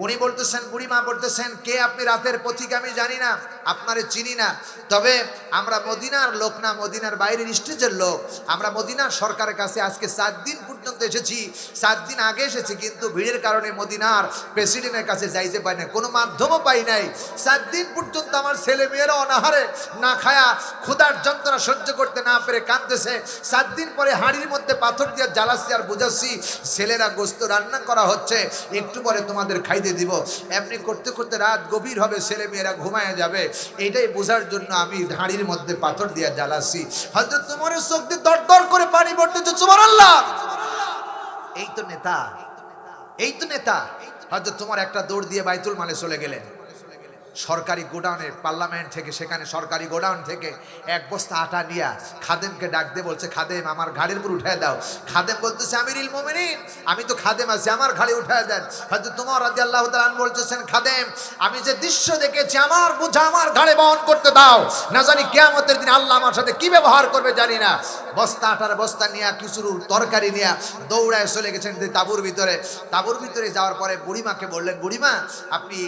উনি বলতেছেন, বুড়িমা বলতেছেন, কে আপনি? রাতের পথিক আমি জানি না, আপনারে চিনি না, তবে আমরা মদিনার লোক না, মদিনার বাইরের স্টেজের লোক। আমরা মদিনার সরকারের কাছে আজকে 4 দিন পর্যন্ত এসেছি, 4 দিন আগে এসেছি, কিন্তু ভিড়ের কারণে মদিনার প্রেসিডেন্টের কাছে যাইতে পারি না, কোনো মাধ্যমও পাই নাই। 4 দিন পর্যন্ত আমার ছেলে মেয়েরা অনাহারে না খায়া ক্ষুধার যন্ত্রণা সহ্য করতে না পেরে কাঁদতেছে। 4 দিন পরে হাঁড়ির মধ্যে পাথর দিয়ে জ্বালাচ্ছি আর বুঝাচ্ছি, ছেলেরা গোস্ত রান্না করা হচ্ছে, একটু পরে তোমাদের খাইতে দিব। এমনি করতে করতে রাত গভীর হবে, ছেলে মেয়েরা ঘুমায় যাবে, এইটাই বোঝার জন্য আমি হাঁড়ির মধ্যে পাথর দিয়ে জ্বালাচ্ছি। হযরত ওমরের চোখ দিয়ে দরদর করে পানি পড়তেছে। সুবহানাল্লাহ! এই তো নেতা, এই তো নেতা। হযরত ওমর একটা দৌড় দিয়ে বাইতুল মালে চলে গেলেন। সরকারি গোডাউনে, পার্লামেন্ট থেকে, সেখানে সরকারি গোডাউন থেকে 1 বস্তা আটা নিয়ে খাদেমকে ডাক দিয়ে বলছে, খাদেম আমার ঘাড়ের উপর উঠায় দাও। খাদেম বলতেছে, আমিরুল মুমিনিন, আমি তো খাদেম আছি, আমার ঘাড়ে উঠায় দেন। হযরত ওমর রাদিয়াল্লাহু তাআলা আনহু বলতেছেন, খাদেম আমি যে দৃশ্য দেখেছি, আমার বোঝা আমার ঘাড়ে বহন করতে দাও, না জানি কিয়ামতের দিন আল্লাহ আমার সাথে কি ব্যবহার করবে জানি না। বস্তা আটার বস্তা নিয়ে, কিছু তরকারি নিয়ে দৌড়ায় চলে গেছেন তাঁবুর ভিতরে। তাঁবুর ভিতরে যাওয়ার পরে বুড়িমাকে বললেন, বুড়িমা আপনি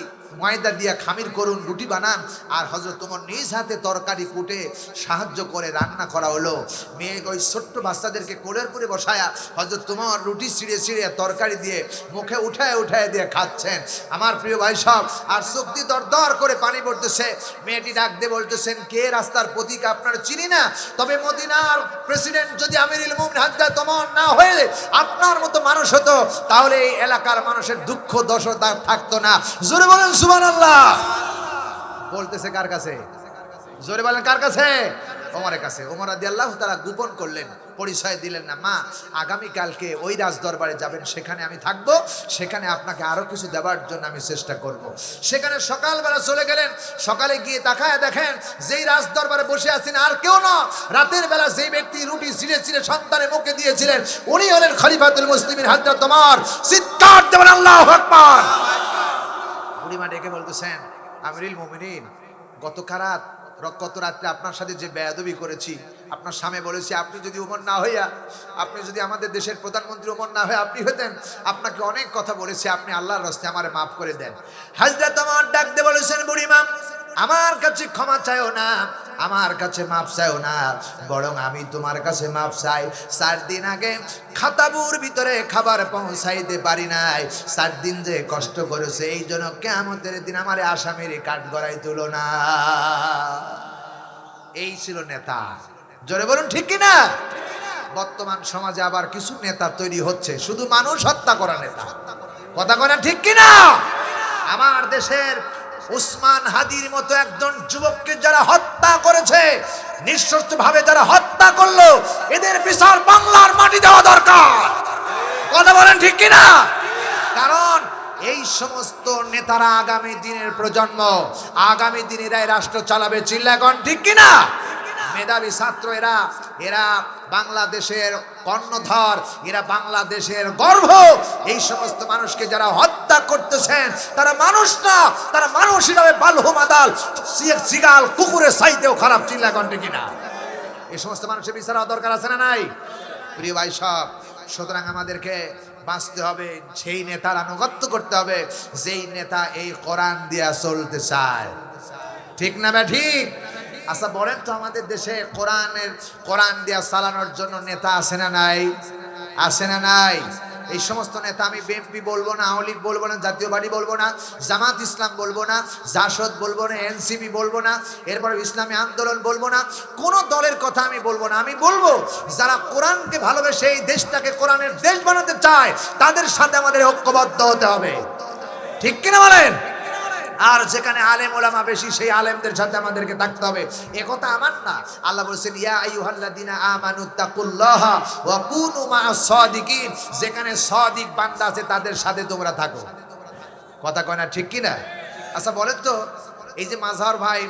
ময়দা দিয়ে খামির করুন, রুটি বানান। আর হযরত ওমর নিজ হাতে তরকারি কুটে সাহায্য করে রান্না করা হলো। মেয়ে ওই ছোট্ট বাচ্চাদেরকে কোলের করে বসায়া হযরত ওমর রুটি ছিঁড়ে ছিঁড়ে তরকারি দিয়ে মুখে উঠায় উঠায় দিয়ে খাচ্ছেন। আমার প্রিয় ভাই সব, আর চোখ দিয়ে দরদর করে পানি পড়তেছে। মেয়েটি ডাক দিয়ে বলতেছেন, কে রাস্তার প্রতীক আপনার চিনি না, তবে মদিনার প্রেসিডেন্ট যদি আমিরুল মুমিনিন হযরত ওমর না হয়ে আপনার মতো মানুষ হতো, তাহলে এই এলাকার মানুষের দুঃখ দশা থাকতো না। জোরে বলেন সুবহানাল্লাহ। বলতেছে কার কাছে? জোরে বলেন কার কাছে? ওমরের কাছে। ওমর রাদিয়াল্লাহু তাআলা গোপন করলেন, পরিচয় দিলেন না। মা, আগামী কালকে ওই রাজ দরবারে যাবেন, সেখানে আমি থাকবো, সেখানে আপনাকে আরো কিছু দেওয়ার জন্য আমি চেষ্টা করব। সেখানে সকালবেলা চলে গেলেন। সকালে গিয়ে তাকায় দেখেন যেই রাজ দরবারে বসে আছেন আর কেউ না, রাতের বেলা যেই ব্যক্তি রুটি ছিঁড়ে ছিঁড়ে সন্তানের মুখে দিয়েছিলেন উনি হলেন খলিফাতুল মুসলিমিন হযরত ওমর। চিৎকার দেবেন আল্লাহু আকবার। বুড়িমা ডেকে বলতেছেন, আমিরুল মুমিনিন, গত রাত্রে আপনার সাথে যে বেয়াদবি করেছি, আপনার সামনে বলেছি আপনি যদি ওমর না হইয়া, আপনি যদি আমাদের দেশের প্রধানমন্ত্রী ওমর না হয়ে আপনি হতেন, আপনাকে অনেক কথা বলেছি, আপনি আল্লাহর রাস্তে আমারে মাফ করে দেন। হযরত ওমর ডাক দিয়ে বলেছেন, বুড়িমা আমার কাছে ক্ষমা চাইও না, আমার কাছে মাফ চাইও না, বরং আমি তোমার কাছে মাফ চাই। 4 দিন আগে খাতাবুর ভিতরে খাবার পৌঁছাইতে পারি নাই, 4 দিন যে কষ্ট করেছে এই জন্য কিয়ামতের দিন আমারে আসামির কাঠ গড়াই তুলো না। এই ছিল নেতা। জোরে বলুন ঠিক কি না? বর্তমান সমাজে আবার কিছু নেতা তৈরি হচ্ছে শুধু মানুষ হত্যা করা নেতা। কথা কয় না ঠিক কি না? আমার দেশের উসমান হাদির মতো একজন যুবককে যারা হত্যা করেছে, নিঃশর্তভাবে যারা হত্যা করলো, এদের বিচার বাংলার মাটি দেওয়া দরকার। কথা বলেন ঠিক কি না? কারণ এই সমস্ত নেতারা আগামী দিনের প্রজন্ম, আগামী দিন এরাই রাষ্ট্র চালাবে। চিল্লাগণ ঠিক কি না? মেধাবী ছাত্র এরা বাংলাদেশের কর্ণধর, এরা বাংলাদেশের গর্ব। এই সমস্ত মানুষকে যারা হত্যা করতেছেন তারা মানুষ না, তারা মানুষ হিসাবে বালহু মাদাল সিগাল কুকুরের চাইতেও খারাপ। চিল্লাগণ ঠিক কি না? এই সমস্ত মানুষের বিচার হওয়া দরকার আছে না নাই? প্রিয় ভাই সব, সুতরাং আমাদেরকে বাঁচতে হবে, সেই নেতার আনুগত্য করতে হবে যেই নেতা এই কোরআন দিয়া চলতে চায়। ঠিক না বে ঠিক? আচ্ছা বলেন তো, আমাদের দেশে কোরআন দিয়া চালানোর জন্য নেতা আছে না নাই? আছে না নাই? এই সমস্ত নেতা, আমি বিএনপি বলবো না, আওয়ামী লীগ বলবো না, জাতীয় পার্টি বলবো না, জামাত ইসলাম বলবো না, জাসদ বলবো না, এনসিপি বলবো না, এরপর ইসলামী আন্দোলন বলবো না, কোন দলের কথা আমি বলবো না। আমি বলবো যারা কোরআনকে ভালোবেসে এই দেশটাকে কোরআনের দেশ বানাতে চায় তাদের সাথে আমাদের ঐক্যবদ্ধ হতে হবে। ঠিক কিনা বলেন? আর যেখানে আলেম ওলামা বেশি সেই আলেমদের সাথে আমাদেরকে থাকতে হবে। একথা আমার না, আল্লাহ বলেছেন ইয়া আইয়ুহাল্লাযীনা আমানুত্তাকুল্লাহা ওয়া কুনু মা'আস সাদিকিন। যেখানে সাদিক বান্দা আছে তাদের সাথে তোমরা থাকো। কথা কয় না ঠিক কি না? আচ্ছা বলেন তো, এই যে মাজহার ভাই